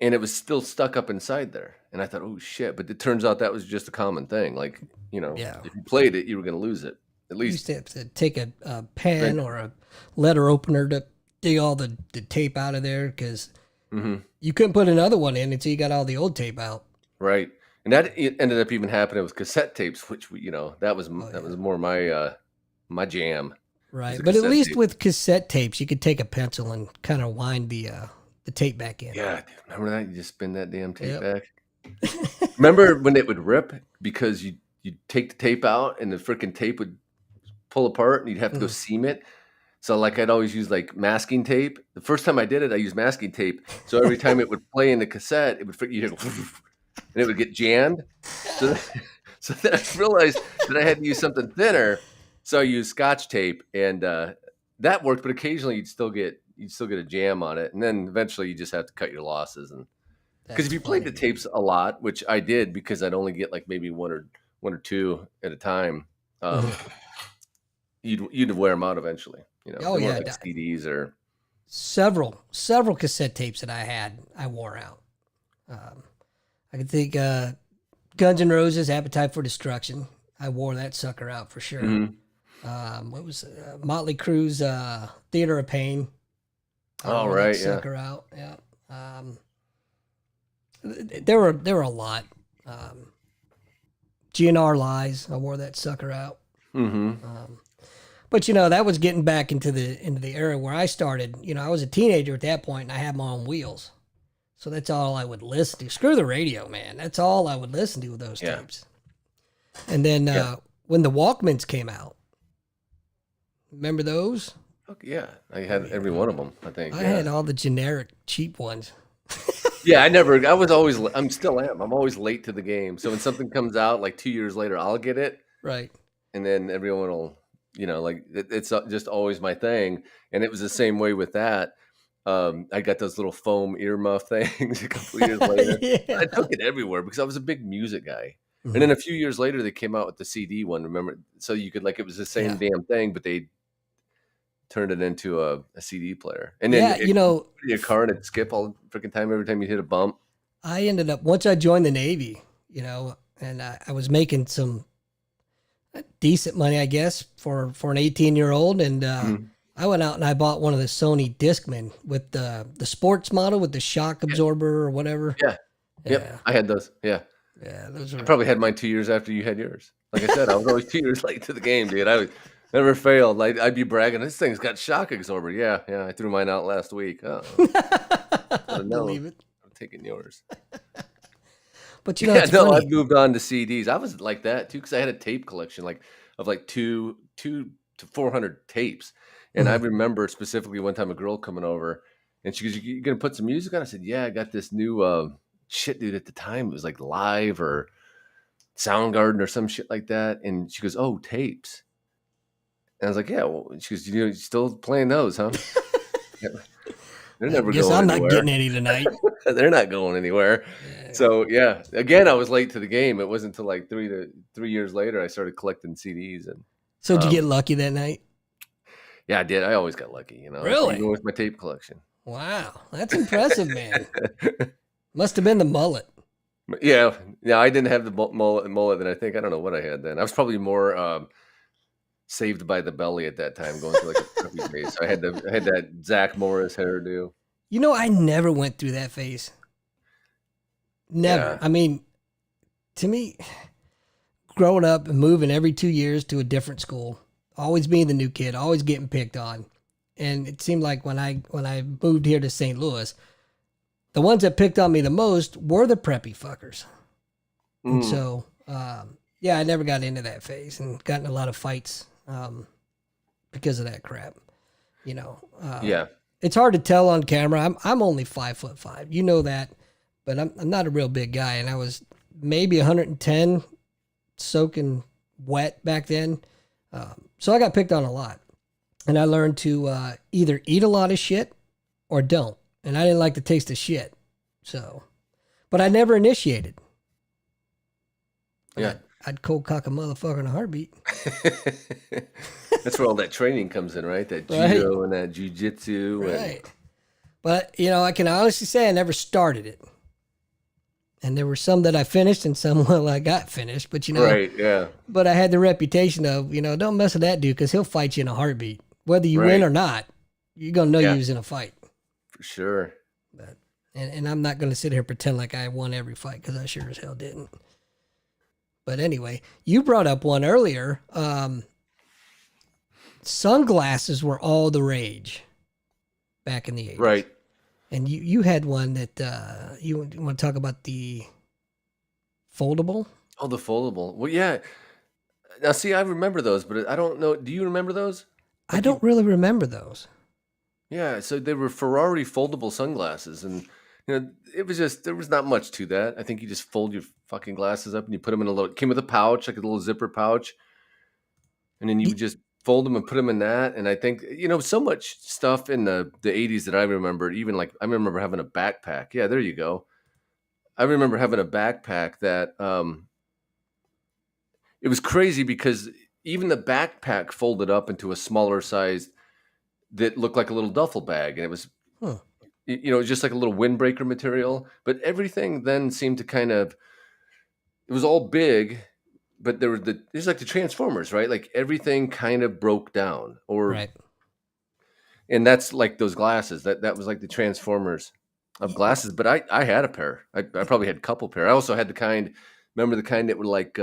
S2: and it was still stuck up inside there, and I thought, oh shit! But it turns out that was just a common thing. Like
S1: Yeah.
S2: if you played it, you were going to lose it. At
S1: You used
S2: least,
S1: to have to take a pen
S2: right?
S1: or a letter opener to dig all the tape out of there because
S2: Hmm.
S1: you couldn't put another one in until you got all the old tape out.
S2: Right. And that it ended up even happening with cassette tapes, which that was
S1: Oh,
S2: that
S1: yeah.
S2: was more my jam. Was
S1: Right.
S2: the
S1: But at
S2: cassette
S1: least
S2: tape.
S1: with cassette tapes, you could take a pencil and kind of wind the tape back in.
S2: Yeah, dude, remember that? You just spin that damn tape
S1: Yep.
S2: back. Remember when it would rip because you'd take the tape out and the freaking tape would pull apart and you'd have to go
S1: Mhm.
S2: seam it. So like I'd always use like masking tape. The first time I did it, I used masking tape. So every time it would play in the cassette, it would you hear, and it would get jammed. So so then I realized that I had to use something thinner. So I used Scotch tape, and that worked. But occasionally you'd still get a jam on it, and then eventually you just have to cut your losses. And because if
S1: That's
S2: you played the
S1: funny.
S2: tapes a lot, which I did because I'd only get like maybe one or two at a time, um,
S1: Mhm.
S2: you'd wear them out eventually.
S1: Oh
S2: They weren't
S1: yeah,
S2: like CDs or
S1: several cassette tapes that I had, I wore out. Um, I could think Guns N' Roses, Appetite for Destruction. I wore that sucker out for sure.
S2: Mhm.
S1: What was Motley Crue's Theater of Pain? I
S2: Oh,
S1: wore that
S2: right, yeah.
S1: sucker out. Yeah. There were a lot. GNR Lies. I wore that sucker out.
S2: Mhm.
S1: But that was getting back into the era where I started. I was a teenager at that point, and I had my own wheels. So that's all I would listen to. Screw the radio, man. That's all I would listen to with those
S2: Yeah.
S1: tapes. And then
S2: Yeah.
S1: when the Walkmans came out, remember those?
S2: Fuck yeah. I had every one of them, I think,
S1: I
S2: yeah.
S1: had all the generic cheap ones.
S2: Yeah, I was always I'm still am. I'm always late to the game. So when something comes out like 2 years later, I'll get it,
S1: Right.
S2: and then everyone will, like it's just always my thing. And it was the same way with that. I got those little foam earmuff things a couple years later.
S1: Yeah.
S2: I took it everywhere because I was a big music guy. And
S1: Mhm.
S2: then a few years later, they came out with the CD one. Remember? So you could it was the same
S1: Yeah.
S2: damn thing, but they turned it into a CD player. And then
S1: Yeah.
S2: it put in your car and it'd skip all the freaking time every time you hit a bump.
S1: I ended up, once I joined the Navy, and I was making some decent money, I guess, for an 18-year-old. And
S2: Mhm.
S1: I went out and I bought one of the Sony Discman with the sports model with the shock
S2: Yeah.
S1: absorber or whatever.
S2: Yeah.
S1: Yeah.
S2: Yep. I had those. Yeah.
S1: Yeah. Those
S2: I
S1: were,
S2: probably had mine 2 years after you had yours. Like I said, I was always 2 years late to the game, dude. I never failed. I'd be bragging, this thing's got shock absorber. Yeah. I threw mine out last week. Oh,
S1: I
S2: no,
S1: believe it.
S2: I'm taking yours.
S1: But
S2: Yeah,
S1: it's
S2: no, I've
S1: funny.
S2: moved on to CDs. I was like that too because I had a tape collection of like two to 400 tapes. And I
S1: Mhm.
S2: remember specifically one time a girl coming over and she goes, "You gonna put some music on?" I said, "Yeah, I got this new shit, dude." At the time, it was like Live or Soundgarden or some shit like that. And she goes, "Oh, tapes." And I was like, "Yeah." Well, she goes, "You still playing those, huh?" Yeah, they're
S1: I
S2: never
S1: guess
S2: going
S1: I'm not
S2: anywhere.
S1: getting any tonight.
S2: They're not going anywhere.
S1: Yeah.
S2: So yeah, again, I was late to the game. It wasn't until like 3 years later I started collecting CDs, and
S1: So did you get lucky that night?
S2: yeah, I did. I always got lucky,
S1: Really?
S2: even with my tape collection.
S1: Wow. That's impressive, man. Must have been the mullet.
S2: Yeah, yeah. I didn't have the mullet. Then I think I don't know what I had then. I was probably more saved by the belly at that time, going through like a preppy phase. So I had that Zach Morris hairdo.
S1: You know, I never went through that phase. Never.
S2: Yeah,
S1: I mean, to me, growing up and moving every 2 years to a different school, always being the new kid, always getting picked on. And it seemed like when I moved here to St. Louis, the ones that picked on me the most were the preppy fuckers. And
S2: mm,
S1: so, yeah, I never got into that phase and got in a lot of fights because of that crap. You know,
S2: yeah,
S1: it's hard to tell on camera. I'm only 5'5", you know that, but I'm not a real big guy, and I was maybe 110, soaking wet back then. So I got picked on a lot, and I learned to either eat a lot of shit or don't, and I didn't like the taste of shit. So, but I never initiated. But
S2: yeah.
S1: I'd cold cock a motherfucker in a heartbeat.
S2: That's where all that training comes in, right? That
S1: Right,
S2: judo and that jujitsu and
S1: right. But I can honestly say I never started it. And there were some that I finished and some well I got finished. But
S2: right, yeah,
S1: but I had the reputation of, don't mess with that dude because he'll fight you in a heartbeat. Whether you win
S2: right,
S1: or not, you're gonna know
S2: yeah,
S1: you was in a fight.
S2: for sure.
S1: But and I'm not gonna sit here and pretend like I won every fight because I sure as hell didn't. But anyway, you brought up one earlier. Sunglasses were all the rage back in the 80s.
S2: Right.
S1: And you had one that you want to talk about the foldable?
S2: Oh, the foldable. Well, yeah. Now, see, I remember those, but I don't know. Do you remember those?
S1: I
S2: Like
S1: don't
S2: you,
S1: really remember those.
S2: yeah. So they were Ferrari foldable sunglasses, and it was just there was not much to that. I think you just fold your fucking glasses up and you put them in a little. It came with a pouch, like a little zipper pouch, and then you
S1: Y-
S2: would just fold them and put them in that. And I think so much stuff in the '80s that I remember. Even like I remember having a backpack. Yeah, there you go. I remember having a backpack that it was crazy because even the backpack folded up into a smaller size that looked like a little duffel bag, and it was
S1: Huh,
S2: it was just like a little windbreaker material. But everything then seemed to kind of it was all big, but there's like the Transformers, right? Like everything kind of broke down, or
S1: right.
S2: and that's like those glasses that was like the Transformers of
S1: Y-
S2: glasses. But I had a pair. I probably had a couple pair. I also had the kind. Remember the kind that were like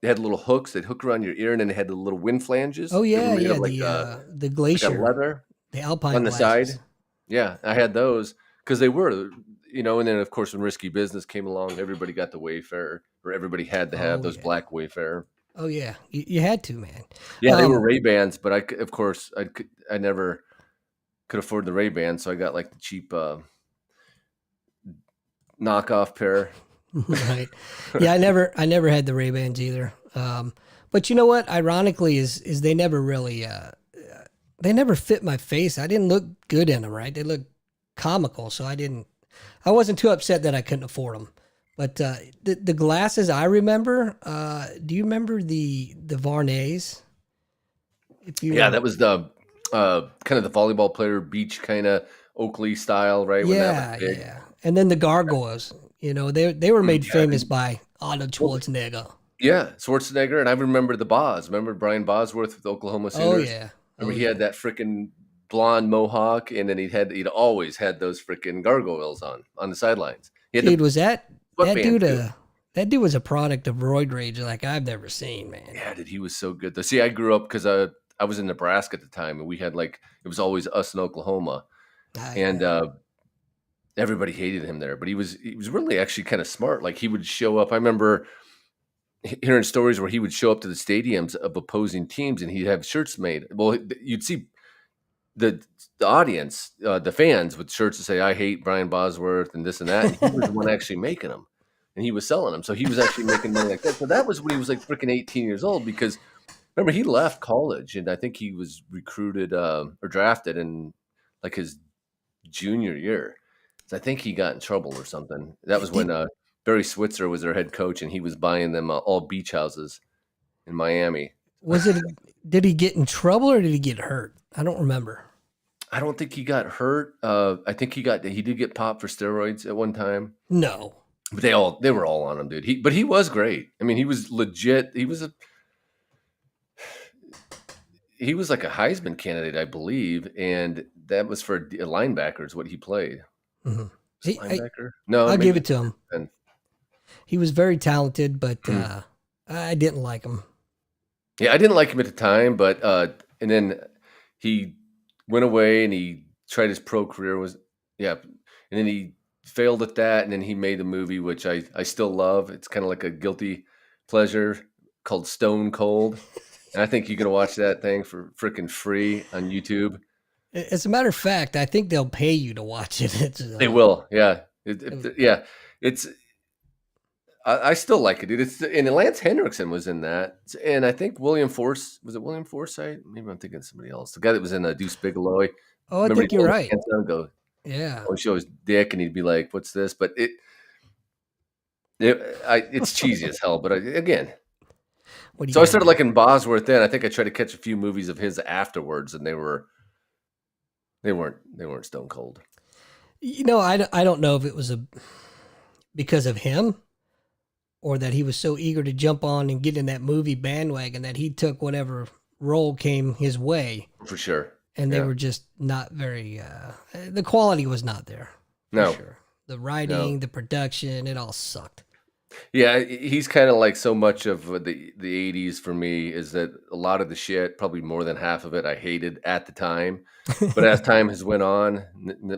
S2: they had little hooks that hook around your ear, and then they had the little wind flanges
S1: Oh
S2: that were
S1: yeah,
S2: made
S1: yeah,
S2: of
S1: the
S2: like a
S1: glacier,
S2: leather
S1: the alpine
S2: on the
S1: glasses.
S2: side. Yeah, I had those because they were, and then of course when Risky Business came along, everybody got the Wayfarer, or everybody had to have
S1: Oh
S2: those
S1: yeah.
S2: black Wayfarer.
S1: Oh yeah. You had to, man.
S2: Yeah, they were
S1: Um,
S2: Ray Bans, but of course, I never could afford the Ray Bans, so I got like the cheap knockoff pair.
S1: right. Yeah, I never had the Ray-Bans either. But you know what? Ironically, is they never really they never fit my face. I didn't look good in them, right? They looked comical, so I wasn't too upset that I couldn't afford them. But the glasses I remember, do you remember the Varnays? If you
S2: Yeah, that was the kind of the volleyball player beach kind of Oakley style, right? When that was
S1: yeah,
S2: big.
S1: yeah. And then the gargoyles, they were made
S2: Yeah,
S1: famous by Arnold
S2: well,
S1: Schwarzenegger.
S2: yeah, Schwarzenegger, and I remember the Boz. Remember Brian Bosworth with the Oklahoma
S1: Oh
S2: Sooners?
S1: yeah. Oh
S2: Remember he had
S1: yeah.
S2: that freaking blonde mohawk, and then he'd always had those freaking gargoyles on the sidelines. He had
S1: Dude,
S2: the
S1: was that
S2: sweatband
S1: dude
S2: too.
S1: that dude was a product of roid rage like I've never seen, man.
S2: Yeah, dude, he was so good. Though. See, I grew up because I was in Nebraska at the time, and we had like it was always us in Oklahoma, and
S1: Yeah.
S2: everybody hated him there. But he was really actually kind of smart. Like he would show up. I remember hearing stories where he would show up to the stadiums of opposing teams, and he'd have shirts made. Well, you'd see the the audience, the fans with shirts that say "I hate Brian Bosworth" and this and that, and he was the one actually making them, and he was selling them. So he was actually making money like that. So that was when he was like freaking 18 years old. Because remember he left college, and I think he was recruited or drafted in like his junior year. So I think he got in trouble or something. That was when
S1: Did
S2: Barry Switzer was their head coach, and he was buying them all beach houses in Miami.
S1: was it did he get in trouble or did he get hurt? I don't remember.
S2: I don't think he got hurt. I think he did get popped for steroids at one time.
S1: No.
S2: But they were all on him, dude. He was great. I mean, he was legit. He was like a Heisman candidate, I believe, and that was for linebackers. What he played,
S1: Mhm.
S2: was it
S1: He, I,
S2: linebacker? No,
S1: I'll give
S2: maybe.
S1: it to him.
S2: And
S1: He was very talented, but
S2: mm.
S1: I didn't like him.
S2: Yeah, I didn't like him at the time, but and then he went away and he tried his pro career. Yeah, and then he failed at that, and then he made a movie which I still love. It's kind of like a guilty pleasure called Stone Cold, and I think you can watch that thing for freaking free on YouTube.
S1: As a matter of fact, I think they'll pay you to watch it.
S2: They will, yeah, yeah. It's I still like it, dude. And Lance Henriksen was in that, and I think William Force was it William Forsythe? Maybe I'm thinking of somebody else. The guy that was in Deuce Bigelow.
S1: Oh, I
S2: Remember he'd
S1: think you're
S2: hold his
S1: right.
S2: hands down and go,
S1: Yeah.
S2: show his dick, and he'd be like, "What's this?" But it's cheesy as hell. But again,
S1: What do you
S2: so I
S1: got to
S2: started
S1: do?
S2: liking Bosworth. Then I think I tried to catch a few movies of his afterwards, and they weren't stone cold.
S1: I don't know if it was because of him or that he was so eager to jump on and get in that movie bandwagon that he took whatever role came his way.
S2: For sure.
S1: And they
S2: Yeah.
S1: were just not very, the quality was not there. For
S2: No.
S1: sure. The writing, the production, it all sucked.
S2: Yeah, he's kind of like so much of the '80s for me is that a lot of the shit, probably more than half of it, I hated at the time. But as time has went on,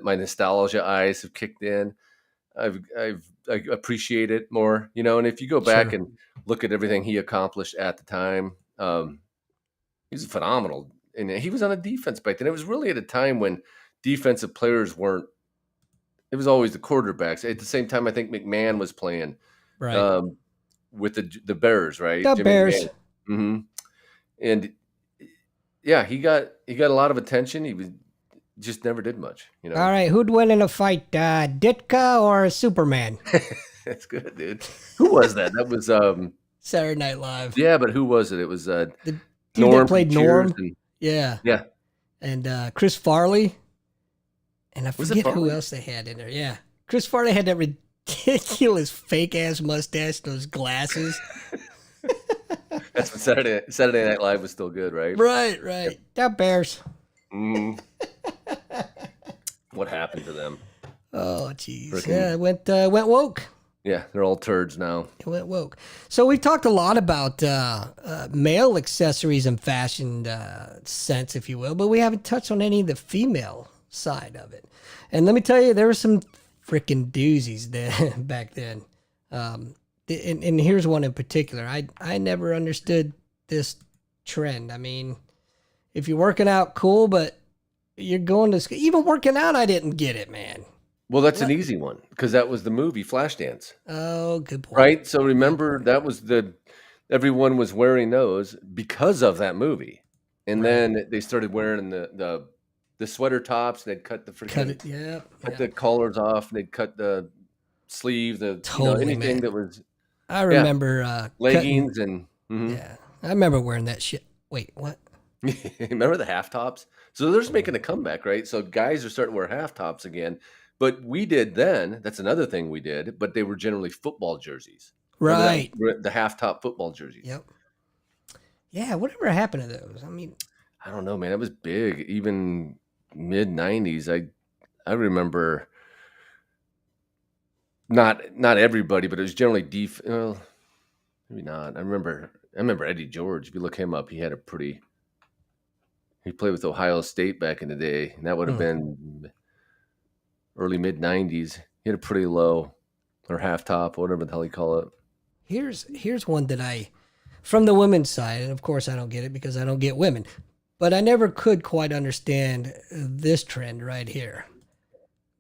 S2: my nostalgia eyes have kicked in. I appreciate it more, And if you go back
S1: Sure.
S2: and look at everything he accomplished at the time, he's phenomenal. And he was on a defense back then. It was really at a time when defensive players weren't. It was always the quarterbacks. At the same time, I think McMahon was playing
S1: Right.
S2: um, with the Bears, right?
S1: The
S2: Jimmy
S1: Bears.
S2: McMahon. Hmm. And yeah, he got a lot of attention. He was just never did much,
S1: All right. Who'd win in a fight, Ditka or Superman?
S2: That's good, dude. Who was that? That was
S1: Saturday Night Live.
S2: yeah, but who was it? It was
S1: The dude
S2: Norm
S1: that
S2: from
S1: played
S2: Cheers.
S1: Norm. Yeah.
S2: Yeah,
S1: And Chris Farley. And I
S2: was it
S1: forget who
S2: Farley?
S1: else they had in there. Yeah. Chris Farley had that ridiculous fake ass mustache, those glasses.
S2: That's when Saturday Night Live was still good, right?
S1: Right. The Bears.
S2: Mm. What happened to them?
S1: Oh, jeez.
S2: Frickin-
S1: Yeah, it went woke.
S2: Yeah, they're all turds now.
S1: It went woke. So we've talked a lot about male accessories and fashion sense, if you will, but we haven't touched on any of the female side of it. And let me tell you, there were some freaking doozies then, back then. And here's one in particular. I never understood this trend. I mean, if you're working out, cool, but you're going to school. Even working out, I didn't get it, man.
S2: Well, that's an easy one because that was the movie Flashdance,
S1: Oh, good point.
S2: right? So remember that was everyone was wearing those because of that movie, and
S1: Right.
S2: then they started wearing the sweater tops. And they'd cut the
S1: Cut
S2: freaking
S1: it. Yeah.
S2: cut the collars off, and they'd cut the sleeve,
S1: Totally,
S2: anything
S1: man.
S2: that was
S1: I remember
S2: leggings and mhm.
S1: Yeah, I remember wearing that shit. Wait, what?
S2: Remember the half tops? So they're just making a comeback, right? So guys are starting to wear half tops again. But we did then. That's another thing we did. But they were generally football jerseys. Remember that?
S1: Right.
S2: The half top football jerseys.
S1: Yep. Yeah. Whatever happened to those? I mean,
S2: I don't know, man. It was big. Even mid '90s. I remember not everybody, but it was generally well, maybe not. I remember Eddie George. If you look him up, he played with Ohio State back in the day, and that would have been early mid '90s. He had a pretty low or half top, whatever the hell you call it.
S1: here's one that from the women's side, and of course I don't get it because I don't get women, but I never could quite understand this trend right here.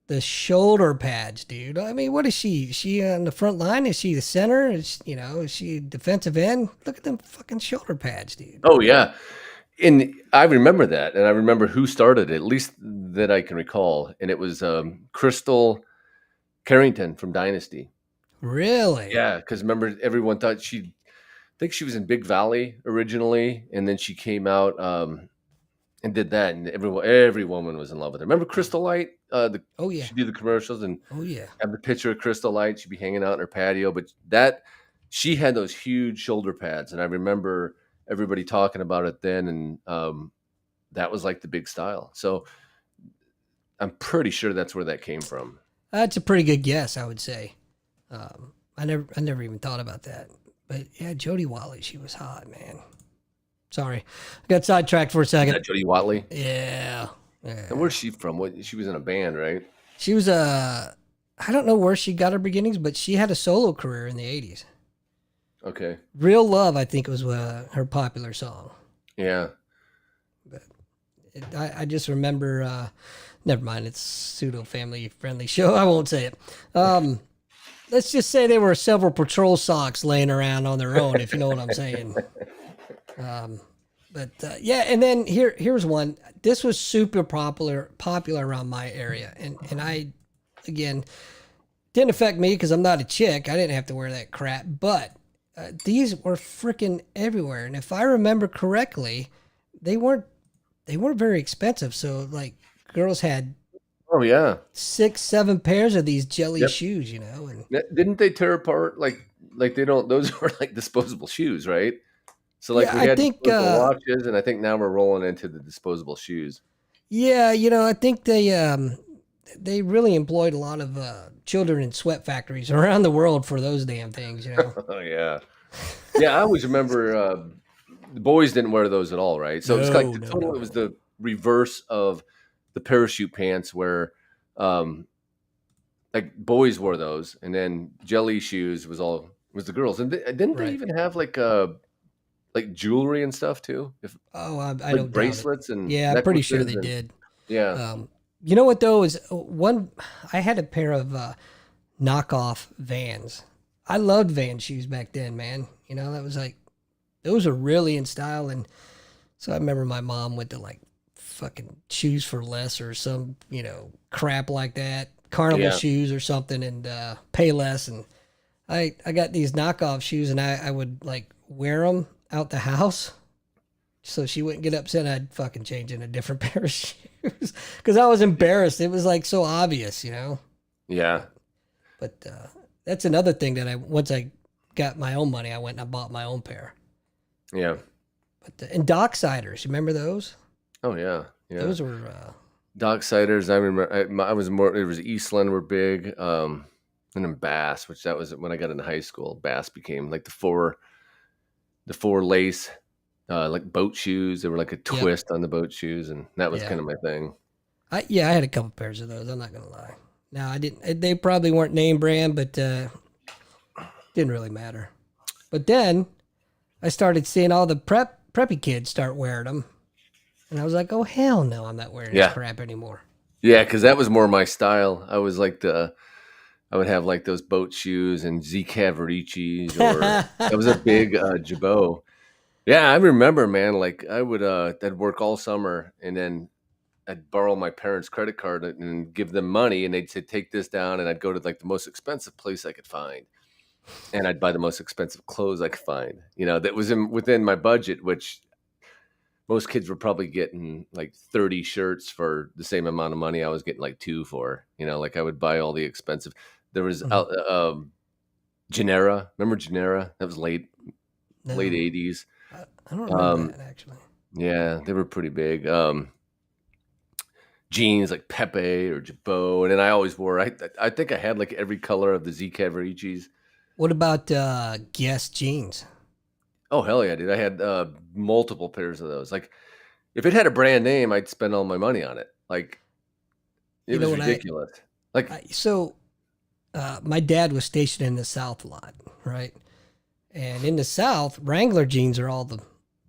S1: The shoulder pads, dude. I mean, what is she? Is she on the front line? Is she the center? Is she defensive end? Look at them fucking shoulder pads, dude.
S2: Oh yeah, and I remember that, and I remember who started it, at least that I can recall, and it was Crystal Carrington from Dynasty.
S1: Really?
S2: Yeah, because remember everyone thought I think she was in Big Valley originally, and then she came out. and did that, and every woman was in love with her. Remember Crystal Light?
S1: Oh yeah.
S2: She'd do the commercials and
S1: Oh yeah.
S2: have the picture of Crystal Light. She'd be hanging out in her patio, but that she had those huge shoulder pads, and I remember everybody talking about it then, and that was like the big style. So I'm pretty sure that's where that came from.
S1: That's a pretty good guess, I would say. I never even thought about that. But yeah, Jody Watley, she was hot, man. Sorry, I got sidetracked for a
S2: Is
S1: second.
S2: that Jodie Watley?
S1: Yeah,
S2: And
S1: yeah.
S2: where's she from? What, she was in a band, right?
S1: She was I don't know where she got her beginnings, but she had a solo career in the '80s.
S2: Okay.
S1: "Real Love," I think was her popular song.
S2: Yeah.
S1: But I just remember. Never mind, it's pseudo family friendly show. I won't say it. Let's just say there were several patrol socks laying around on their own, if you know what I'm saying. Um, but yeah, and then here's one. This was super popular around my area, and I again didn't affect me because I'm not a chick. I didn't have to wear that crap, but these were freaking everywhere. And if I remember correctly, they weren't they weren't very expensive. So like girls had
S2: Oh yeah.
S1: 6, 7 pairs of these jelly
S2: Yep.
S1: shoes, you know, and
S2: Didn't they tear apart like they don't? Those were like disposable shoes, right? So like
S1: yeah,
S2: we
S1: I
S2: had
S1: think
S2: disposable watches, and I think now we're rolling into the disposable shoes.
S1: yeah, I think they really employed a lot of children in sweat factories around the world for those damn things, you know.
S2: Oh yeah. Yeah, I always remember the boys didn't wear those at all, right? So it was like
S1: No,
S2: the
S1: no,
S2: total. It was
S1: no.
S2: the reverse of the parachute pants, where um, like boys wore those, and then jelly shoes was the girls. And didn't they
S1: Right.
S2: even have like jewelry and stuff too? If
S1: Oh, I
S2: like
S1: don't doubt it.
S2: bracelets and
S1: Yeah, I'm pretty sure
S2: necklaces
S1: they
S2: and
S1: did.
S2: yeah,
S1: Um, you know what though is one. I had a pair of knockoff Vans. I loved Van shoes back then, man. You know that was like those are really in style, and so I remember my mom went to like fucking shoes for less or some crap like that, carnival
S2: yeah,
S1: shoes or something, and pay less. And I got these knockoff shoes, and I would like wear them out the house so she wouldn't get upset. I'd fucking change in a different pair of shoes because I was embarrassed. It was like so obvious, you know.
S2: yeah,
S1: But that's another thing that I once I got my own money, I went and I bought my own pair.
S2: yeah.
S1: But and Docksiders, you remember those?
S2: Oh yeah, yeah.
S1: Those were
S2: Dock ciders. I remember. I was more. It was Eastland were big, and then Bass, which that was when I got into high school. Bass became like the four lace, like boat shoes. They were like a
S1: yep,
S2: twist on the boat shoes, and that was
S1: yeah.
S2: kind of my thing.
S1: I had a couple pairs of those. I'm not gonna lie. Now I didn't. They probably weren't name brand, but didn't really matter. But then I started seeing all the preppy kids start wearing them, and I was like, oh hell no, I'm not wearing this
S2: Yeah,
S1: crap anymore.
S2: yeah, because that was more my style. I was like I would have like those boat shoes and Z Cavaricis, or that was a big Jabot. Yeah, I remember, man. Like I'd work all summer, and then I'd borrow my parents' credit card and give them money, and they'd say, "Take this down," and I'd go to like the most expensive place I could find, and I'd buy the most expensive clothes I could find. That was within my budget, which most kids were probably getting like 30 shirts for the same amount of money I was getting like two for. Like I would buy all the expensive. There was
S1: Mhm.
S2: Genera. Remember Genera? That was late
S1: No,
S2: 80s.
S1: I don't remember
S2: Um,
S1: that actually.
S2: yeah, they were pretty big. Jeans like Pepe or Jabot, and then I always wore. I think I had like every color of the Z Cavaricis.
S1: What about Guess jeans?
S2: Oh hell yeah, dude! I had multiple pairs of those. Like if it had a brand name, I'd spend all my money on it. Like it
S1: You know
S2: was
S1: what
S2: ridiculous. Like
S1: so my dad was stationed in the South a lot, right? And in the South, Wrangler jeans are all the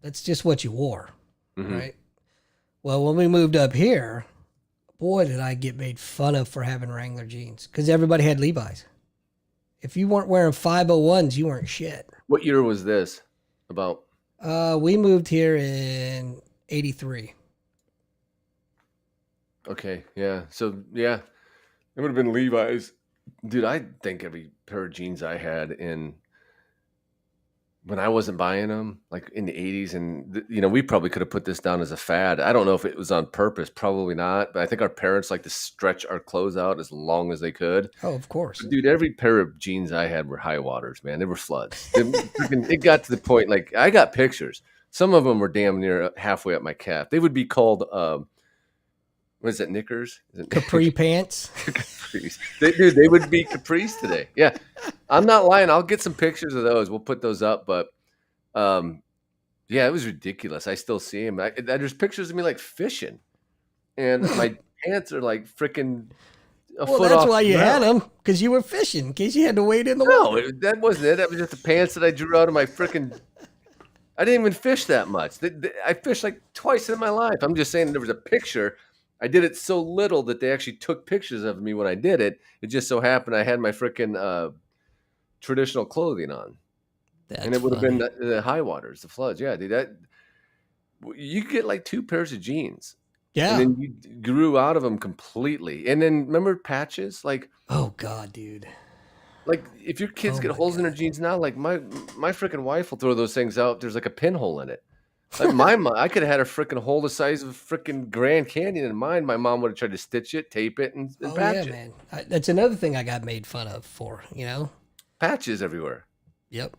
S1: that's just what you wore,
S2: mhm.
S1: right? Well, when we moved up here, boy, did I get made fun of for having Wrangler jeans because everybody had Levi's. If you weren't wearing 501s, you weren't shit.
S2: What year was this? About
S1: We moved here in '83.
S2: okay, yeah. So yeah, it would have been Levi's, dude. I think every pair of jeans I had in when I wasn't buying them, like in the 80s, and we probably could have put this down as a fad. I don't know if it was on purpose, probably not, but I think our parents like to stretch our clothes out as long as they could.
S1: Oh, of course.
S2: But dude, every pair of jeans I had were high waters, man. They were floods. It got to the point, like I got pictures. Some of them were damn near halfway up my calf. They would be called, what is it, knickers? Is it
S1: Capri pants.
S2: capris? They would be capris today. Yeah, I'm not lying. I'll get some pictures of those. We'll put those up. But yeah, it was ridiculous. I still see them. There's pictures of me like fishing, and my pants are like freaking a
S1: Well,
S2: foot
S1: that's
S2: off
S1: why
S2: the
S1: you had
S2: ground.
S1: them, because you were fishing, in case you had to wade in the
S2: No,
S1: water.
S2: that wasn't it. That was just the pants that I drew out of my freaking. I didn't even fish that much. I fished like twice in my life. I'm just saying there was a picture. I did it so little that they actually took pictures of me when I did it. It just so happened I had my freaking traditional clothing on, and
S1: That's
S2: it would have been
S1: funny.
S2: the high waters, the floods. Yeah, dude, you could get like 2 pairs of jeans, and
S1: Yeah.
S2: then you grew out of them completely. And then remember patches,
S1: Oh God, dude.
S2: like if your kids
S1: Oh
S2: get
S1: my
S2: holes in their
S1: God.
S2: jeans now, like my freaking wife will throw those things out. There's like a pinhole in it. Like my mom, I could have had a freaking hole the size of freaking Grand Canyon in mine. My mom would have tried to stitch it, tape it, and
S1: Oh yeah,
S2: patch it.
S1: man. That's another thing I got made fun of for. You know.
S2: Patches everywhere.
S1: Yep.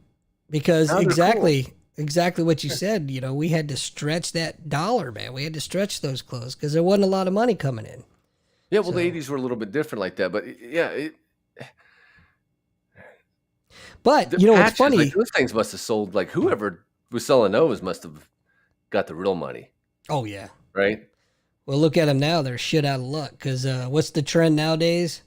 S1: Because
S2: Now they're cool.
S1: exactly what you said. You know, we had to stretch that dollar, man. We had to stretch those clothes because there wasn't a lot of money coming in.
S2: Yeah, well, the
S1: So,
S2: 80s were a little bit different like that, but yeah,
S1: but
S2: the
S1: you know what's
S2: patches, like
S1: funny?
S2: those things must have sold. Like whoever was selling those must have got the real money,
S1: Oh yeah.
S2: right?
S1: Well, look at them now. They're shit out of luck. Because what's the trend nowadays?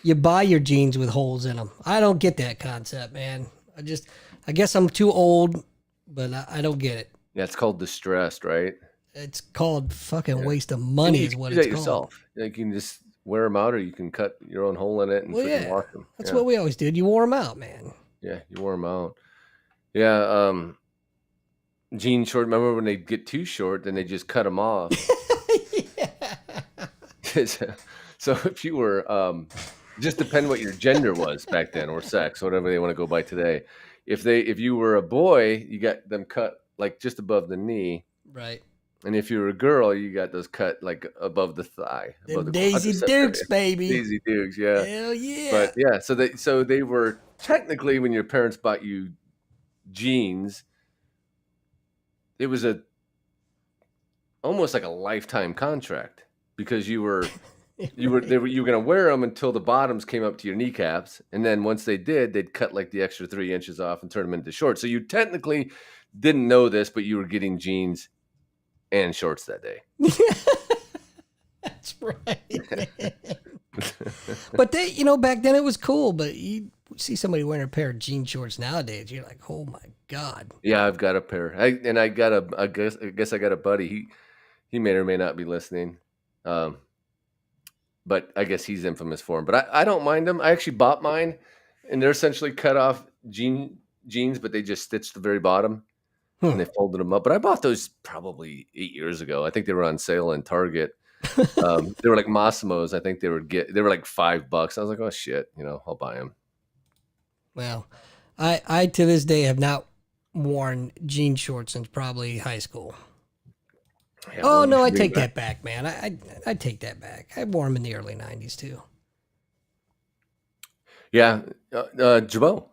S1: You buy your jeans with holes in them. I don't get that concept, man. I guess I'm too old, but I don't get it.
S2: Yeah, it's called distressed, right?
S1: It's called fucking
S2: Yeah,
S1: waste of
S2: and
S1: money,
S2: you
S1: is
S2: can
S1: what
S2: do
S1: it's
S2: that
S1: called.
S2: yourself. Like you can just wear them out, or you can cut your own hole in it and
S1: Well,
S2: freaking
S1: yeah,
S2: wash them.
S1: that's
S2: Yeah,
S1: what we always did. You wore them out, man.
S2: yeah, you wore them out. Yeah, jean short. Remember when they get too short, then they just cut them off.
S1: Yeah.
S2: So if you were, just depend what your gender was back then, or sex, whatever they want to go by today. If you were a boy, you got them cut like just above the knee,
S1: Right.
S2: and if you were a girl, you got those cut like above the thigh, above
S1: Them
S2: the
S1: Daisy
S2: quadricep
S1: Dukes,
S2: area.
S1: baby.
S2: Daisy Dukes, yeah.
S1: Hell yeah.
S2: But yeah, so they were technically, when your parents bought you jeans, it was a almost like a lifetime contract, because you were going to wear them until the bottoms came up to your kneecaps, and then once they did, they'd cut like the extra 3 inches off and turn them into shorts. So you technically didn't know this, but you were getting jeans and shorts that day.
S1: That's right. But back then it was cool. But you see somebody wearing a pair of jean shorts nowadays, you're like, oh my God.
S2: Yeah, I've got a pair. I guess I got a buddy. He may or may not be listening. Um, but I guess he's infamous for them. But I don't mind them. I actually bought mine, and they're essentially cut off jeans, but they just stitched the very bottom and
S1: Hmm.
S2: they folded them up. But I bought those probably 8 years ago. I think they were on sale in Target. They were like Massimo's. I think they were like $5. I was like, oh shit, I'll buy them.
S1: Well, I to this day have not worn jean shorts since probably high school.
S2: Yeah,
S1: Oh
S2: well, you
S1: no, I
S2: should bring
S1: take
S2: it back.
S1: that back, man. I take that back. I wore them in the early '90s too.
S2: Yeah, Jabot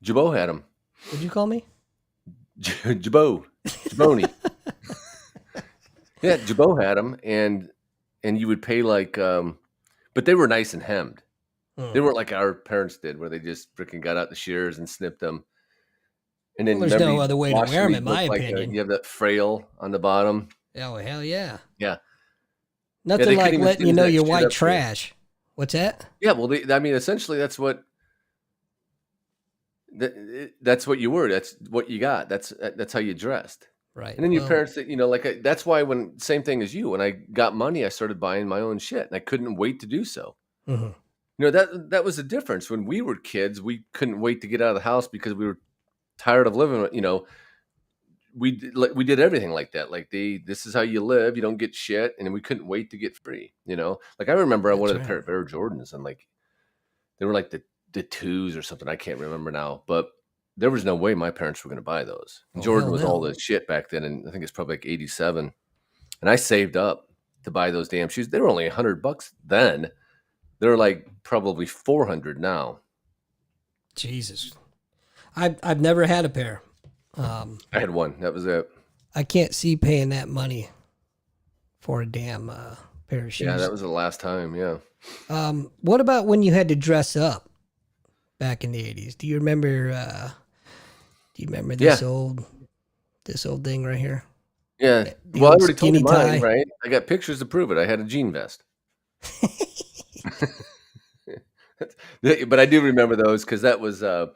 S2: had them.
S1: What'd you call me?
S2: Jaboni. Yeah, Jabot had them, and you would pay like, but they were nice and hemmed.
S1: Hmm.
S2: They weren't like our parents did, where they just freaking got out the shears and snipped them. And
S1: Well,
S2: then
S1: there's
S2: remember,
S1: no
S2: you
S1: other way to
S2: wash
S1: wear
S2: them,
S1: them,
S2: you
S1: in
S2: look
S1: my
S2: like
S1: opinion.
S2: you have that frail on the bottom.
S1: Oh hell yeah!
S2: Yeah, yeah,
S1: Nothing
S2: they couldn't
S1: like
S2: even
S1: letting you
S2: singe
S1: know
S2: that
S1: you're
S2: shit
S1: white
S2: up good.
S1: trash. What's that?
S2: Yeah, well, I mean, essentially, that's what you were. That's what you got. That's how you dressed.
S1: Right.
S2: And then your
S1: Well,
S2: parents, that's why, when same thing as you, when I got money, I started buying my own shit, and I couldn't wait to do so.
S1: mhm.
S2: That was the difference. When we were kids, we couldn't wait to get out of the house because we were tired of living. We did everything like that. Like, this is how you live. You don't get shit, and we couldn't wait to get free. Like I remember I
S1: That's
S2: wanted a
S1: right.
S2: pair of Air Jordans, and like they were like the twos or something. I can't remember now, but there was no way my parents were going to buy those.
S1: Oh,
S2: Jordan
S1: hell
S2: was all
S1: no.
S2: the shit back then, and I think it's probably like 87. And I saved up to buy those damn shoes. They were only $100 then. They're like probably 400 now.
S1: Jesus. I've never had a pair.
S2: I had one. That was it.
S1: I can't see paying that money for a damn pair of
S2: Yeah,
S1: shoes.
S2: that was the last time. Yeah.
S1: What about when you had to dress up back in the 80s? Do you remember
S2: Yeah.
S1: this old thing right here?
S2: Yeah.
S1: The
S2: Well, I
S1: old
S2: already told you
S1: skinny
S2: mine,
S1: tie?
S2: right? I got pictures to prove it. I had a jean vest. But I do remember those because that was uh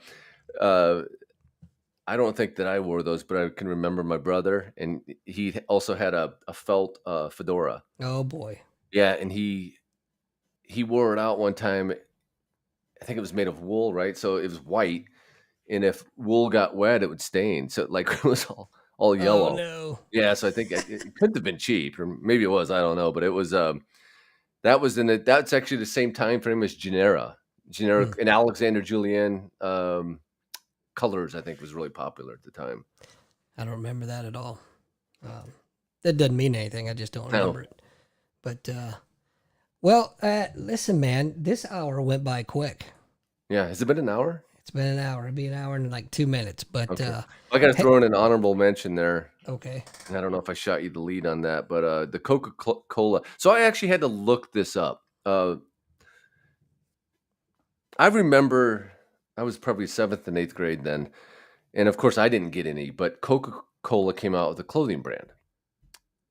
S2: I don't think that I wore those, but I can remember my brother, and he also had a felt fedora.
S1: Oh boy.
S2: Yeah, and he wore it out one time. I think it was made of wool, right? So it was white, and if wool got wet, it would stain. So like it was all
S1: Oh
S2: yellow.
S1: no.
S2: Yeah, so I think it couldn't have been cheap, or maybe it was. I don't know, but it was. That was in it. That's actually the same time frame as Genera. Genera
S1: Hmm.
S2: and Alexander Julian colors, I think, was really popular at the time.
S1: I don't remember that at all. That doesn't mean anything. I just don't
S2: No.
S1: remember it. But well, listen, man, this hour went by quick.
S2: Yeah, has it been an hour?
S1: It's been an hour. It'll be an hour and like 2 minutes. But
S2: Okay. I got to
S1: hey,
S2: throw in an honorable mention there.
S1: okay.
S2: And I don't know if I shot you the lead on that, but the Coca-Cola. So I actually had to look this up. I remember I was probably 7th and 8th grade then. And of course, I didn't get any, but Coca-Cola came out with a clothing brand.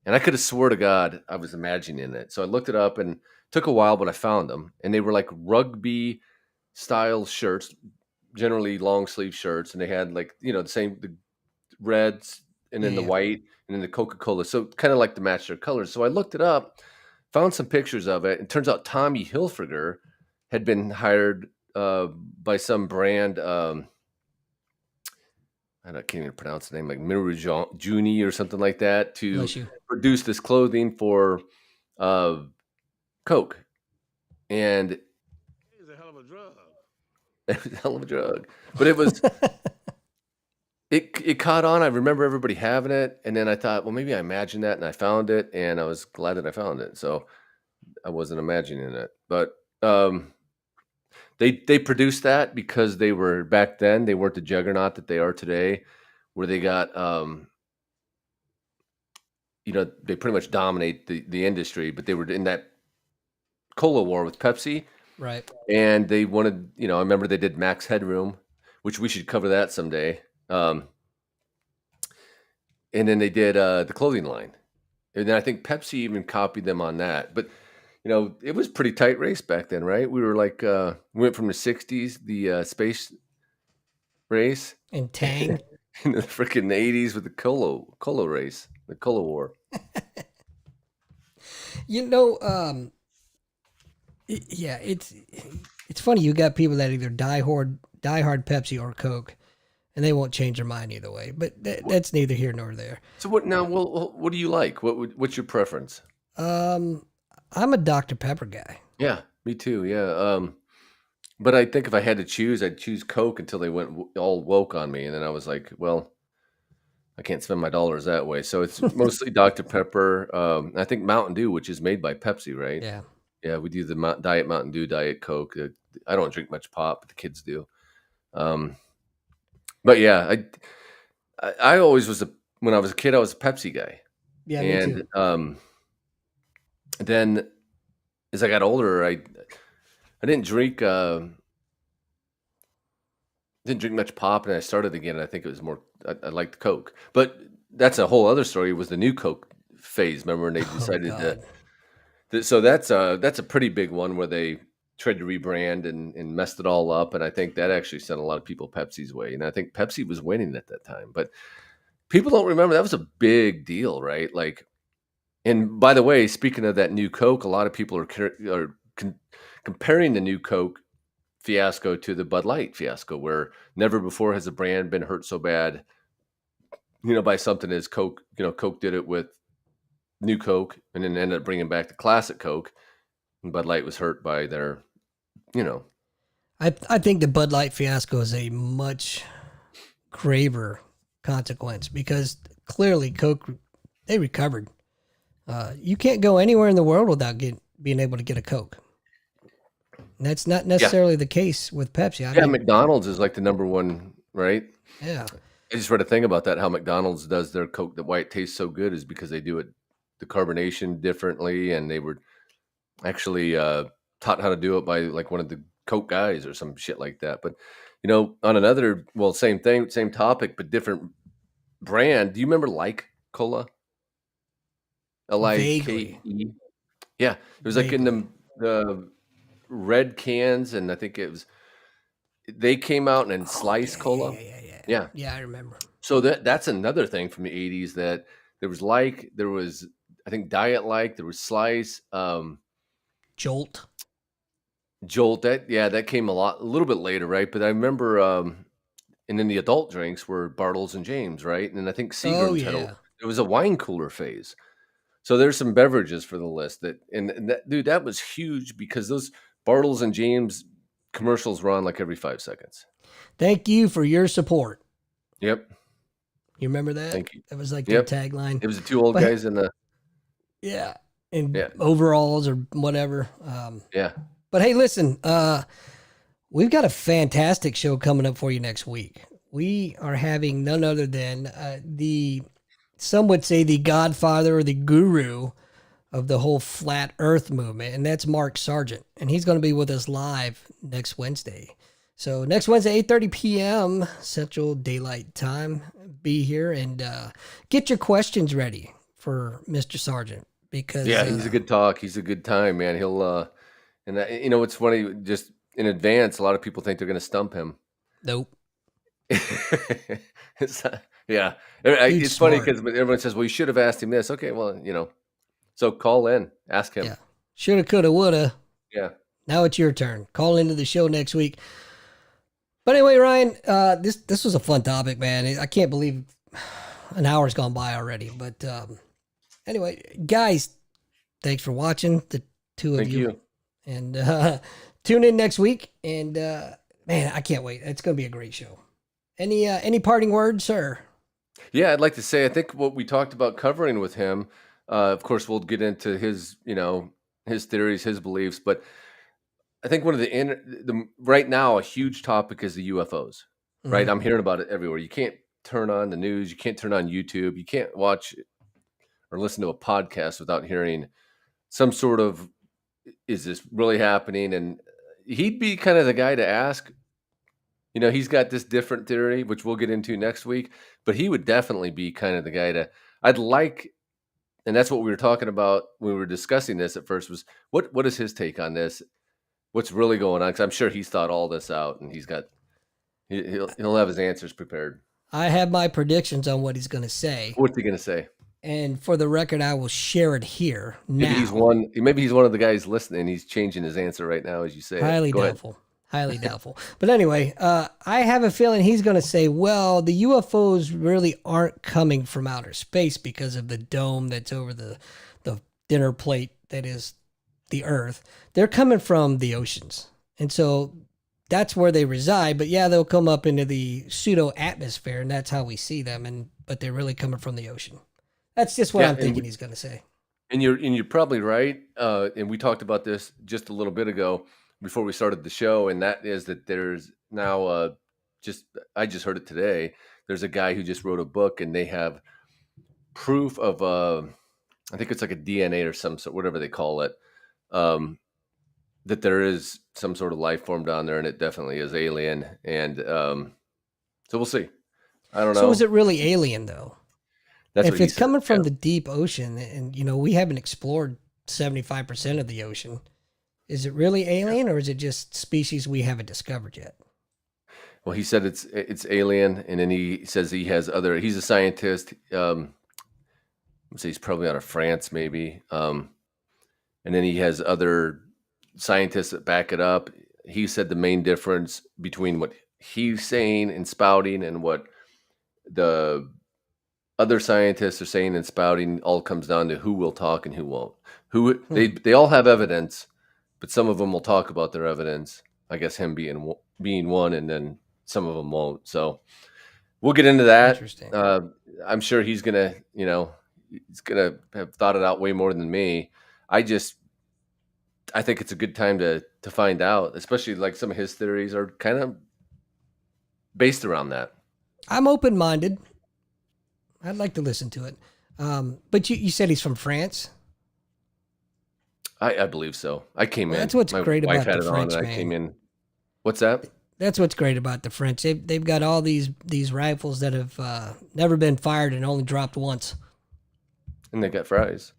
S2: And I could have swore to God I was imagining it. So I looked it up and took a while, but I found them. And they were like rugby style shirts, generally long sleeve shirts. And they had like, the reds and then the
S1: Yeah.
S2: white and then the Coca-Cola. So kind of like to match their colors. So I looked it up, found some pictures of it. And it turns out Tommy Hilfiger had been hired by some brand. I can't even pronounce the name, like Juni or something like that, to
S1: Bless you.
S2: produce this clothing for Coke. And
S3: It's a hell of a drug.
S2: it was a hell of a drug. But it was it caught on. I remember everybody having it, and then I thought, well, maybe I imagined that, and I found it, and I was glad that I found it. So I wasn't imagining it, but they produced that because they were back then. They weren't the juggernaut that they are today, where they got they pretty much dominate the industry, but they were in that cola war with Pepsi,
S1: Right.
S2: and they wanted. I remember they did Max Headroom, which we should cover that someday. And then they did the clothing line, and then I think Pepsi even copied them on that. But it was pretty tight race back then, right? We were like, we went from the 60s, the space race,
S1: And Tang.
S2: in the freaking 80s with the cola race, the cola war.
S1: Yeah, it's funny. You got people that either die hard Pepsi or Coke, and they won't change their mind either way. But that's neither here nor there.
S2: So what now? Well, what do you like? What's your preference?
S1: I'm a Dr. Pepper guy.
S2: Yeah, me too. Yeah. But I think if I had to choose, I'd choose Coke until they went all woke on me, and then I was like, well, I can't spend my dollars that way. So it's mostly Dr. Pepper. I think Mountain Dew, which is made by Pepsi, right?
S1: Yeah.
S2: Yeah, we do the Diet Mountain Dew, Diet Coke. I don't drink much pop, but the kids do. But yeah, I always was when I was a kid, I was a Pepsi guy.
S1: Yeah, me
S2: And
S1: too.
S2: then as I got older, I didn't drink much pop, and I started again. And I think it was more I liked Coke, but that's a whole other story. Was the new Coke phase? Remember when they
S1: Oh
S2: decided
S1: God.
S2: so that's a pretty big one where they tried to rebrand and messed it all up, and I think that actually sent a lot of people Pepsi's way, and I think Pepsi was winning at that time, but people don't remember that was a big deal, right? Like, and by the way, speaking of that new Coke, a lot of people are comparing the new Coke fiasco to the Bud Light fiasco, where never before has a brand been hurt so bad, by something as Coke. Coke did it with new Coke, and then ended up bringing back the classic Coke. And Bud Light was hurt by their,
S1: I think the Bud Light fiasco is a much graver consequence because clearly Coke, they recovered. You can't go anywhere in the world without being able to get a Coke. And that's not
S2: Yeah.
S1: necessarily the case with Pepsi. I
S2: Yeah,
S1: mean,
S2: McDonald's is like the number one, right?
S1: yeah.
S2: I just read a thing about that, how McDonald's does their Coke, why it tastes so good is because they do it, the carbonation differently, and they were actually taught how to do it by like one of the Coke guys or some shit like that. But, on another, well, same thing, same topic, but different brand. Do you remember Like Cola?
S1: Vaguely.
S2: Like. Yeah, it was like in
S1: Vaguely.
S2: the red cans, and I think they came out and Slice
S1: Yeah,
S2: Cola. Yeah.
S1: Yeah, I remember.
S2: So that's another thing from the 80s, that there was there was, I think, Diet Like, there was Slice,
S1: Jolt.
S2: Jolt. That came a little bit later, right? But I remember, and then the adult drinks were Bartles and James, right? And then I think
S1: Oh,
S2: Seagram's
S1: yeah.
S2: there was a wine cooler phase. So there's some beverages for the list and that, dude, that was huge because those Bartles and James commercials were on like every 5 seconds.
S1: Thank you for your support.
S2: Yep.
S1: You remember that?
S2: Thank you.
S1: That was like their
S2: Yep.
S1: tagline.
S2: It was the two old
S1: But-
S2: guys in the
S1: Yeah. In
S2: Yeah.
S1: overalls or whatever.
S2: yeah.
S1: But hey, listen, we've got a fantastic show coming up for you next week. We are having none other than some would say the godfather or the guru of the whole flat earth movement, and that's Mark Sargent. And he's going to be with us live next Wednesday. So next Wednesday, 8:30 p.m. Central Daylight Time. Be here and get your questions ready for Mr. Sargent because
S2: He's a good talk. He's a good time, man. He'll and that, it's funny, just in advance, a lot of people think they're going to stump him.
S1: Nope.
S2: Yeah.
S1: Dude's
S2: It's funny
S1: smart.
S2: because everyone says, well, you should have asked him this. Okay, well, so call in, ask him.
S1: Yeah. Shoulda, coulda, woulda.
S2: Yeah.
S1: Now it's your turn. Call into the show next week. But anyway, Ryan, this was a fun topic, man. I can't believe an hour's gone by already. But anyway, guys, thanks for watching, the two of
S2: Thank you.
S1: And tune in next week. And man, I can't wait. It's going to be a great show. Any parting words, sir?
S2: Yeah, I'd like to say, I think what we talked about covering with him, of course, we'll get into his, his theories, his beliefs, but I think one of the right now, a huge topic is the UFOs, right?
S1: Mhm.
S2: I'm hearing about it everywhere. You can't turn on the news. You can't turn on YouTube. You can't watch or listen to a podcast without hearing some sort of, is this really happening? And he'd be kind of the guy to ask. He's got this different theory, which we'll get into next week, but he would definitely be kind of the guy and that's what we were talking about when we were discussing this at first, was what is his take on this? What's really going on? Because I'm sure he's thought all this out, and he'll have his answers prepared.
S1: I have my predictions on what he's going to say.
S2: What's he going to say?
S1: And for the record, I will share it here now.
S2: Maybe he's one of the guys listening. He's changing his answer right now as you say.
S1: Highly
S2: Go ahead.
S1: doubtful. Highly doubtful. But anyway, I have a feeling he's going to say, well, the UFOs really aren't coming from outer space because of the dome that's over the dinner plate that is the Earth. They're coming from the oceans. And so that's where they reside. But yeah, they'll come up into the pseudo atmosphere, and that's how we see them. But they're really coming from the ocean. That's just what I'm thinking he's going to say.
S2: And you're probably right. And we talked about this just a little bit ago before we started the show, and that is that there's now I just heard it today. There's a guy who just wrote a book, and they have proof of I think it's like a DNA or some sort, whatever they call it, that there is some sort of life form down there, and it definitely is alien. And so we'll see. I don't know.
S1: So is it really alien though?
S2: That's
S1: if
S2: what he
S1: it's
S2: said.
S1: coming from
S2: Yeah.
S1: the deep ocean, and we haven't explored 75% of the ocean, is it really alien, or is it just species we haven't discovered yet?
S2: Well, he said it's alien, and then he says he has other. He's a scientist. I'd say he's probably out of France, maybe. And then he has other scientists that back it up. He said the main difference between what he's saying and spouting and what the other scientists are saying and spouting all comes down to who will talk and who won't. They all have evidence, but some of them will talk about their evidence. I guess him being one, and then some of them won't. So we'll get into that.
S1: Interesting.
S2: I'm sure he's gonna, he's gonna have thought it out way more than me. I think it's a good time to find out, especially like some of his theories are kind of based around that.
S1: I'm open-minded. I'd like to listen to it. But you said he's from France?
S2: I believe so. I came
S1: Well,
S2: in.
S1: that's what's
S2: My
S1: great
S2: wife
S1: about
S2: had
S1: the
S2: it on,
S1: French,
S2: and I
S1: man.
S2: came in. What's that?
S1: That's what's great about the French. They've got all these rifles that have never been fired and only dropped once.
S2: And they got fries.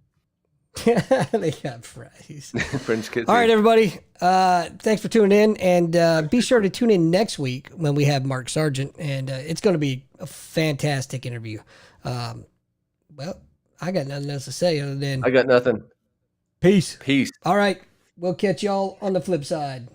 S1: They got fries.
S2: French kids.
S1: All right, everybody. Thanks for tuning in, and be sure to tune in next week when we have Mark Sargent, and it's going to be a fantastic interview. Well, I got nothing else to say other than
S2: I got nothing.
S1: peace.
S2: Peace.
S1: All right, we'll catch y'all on the flip side.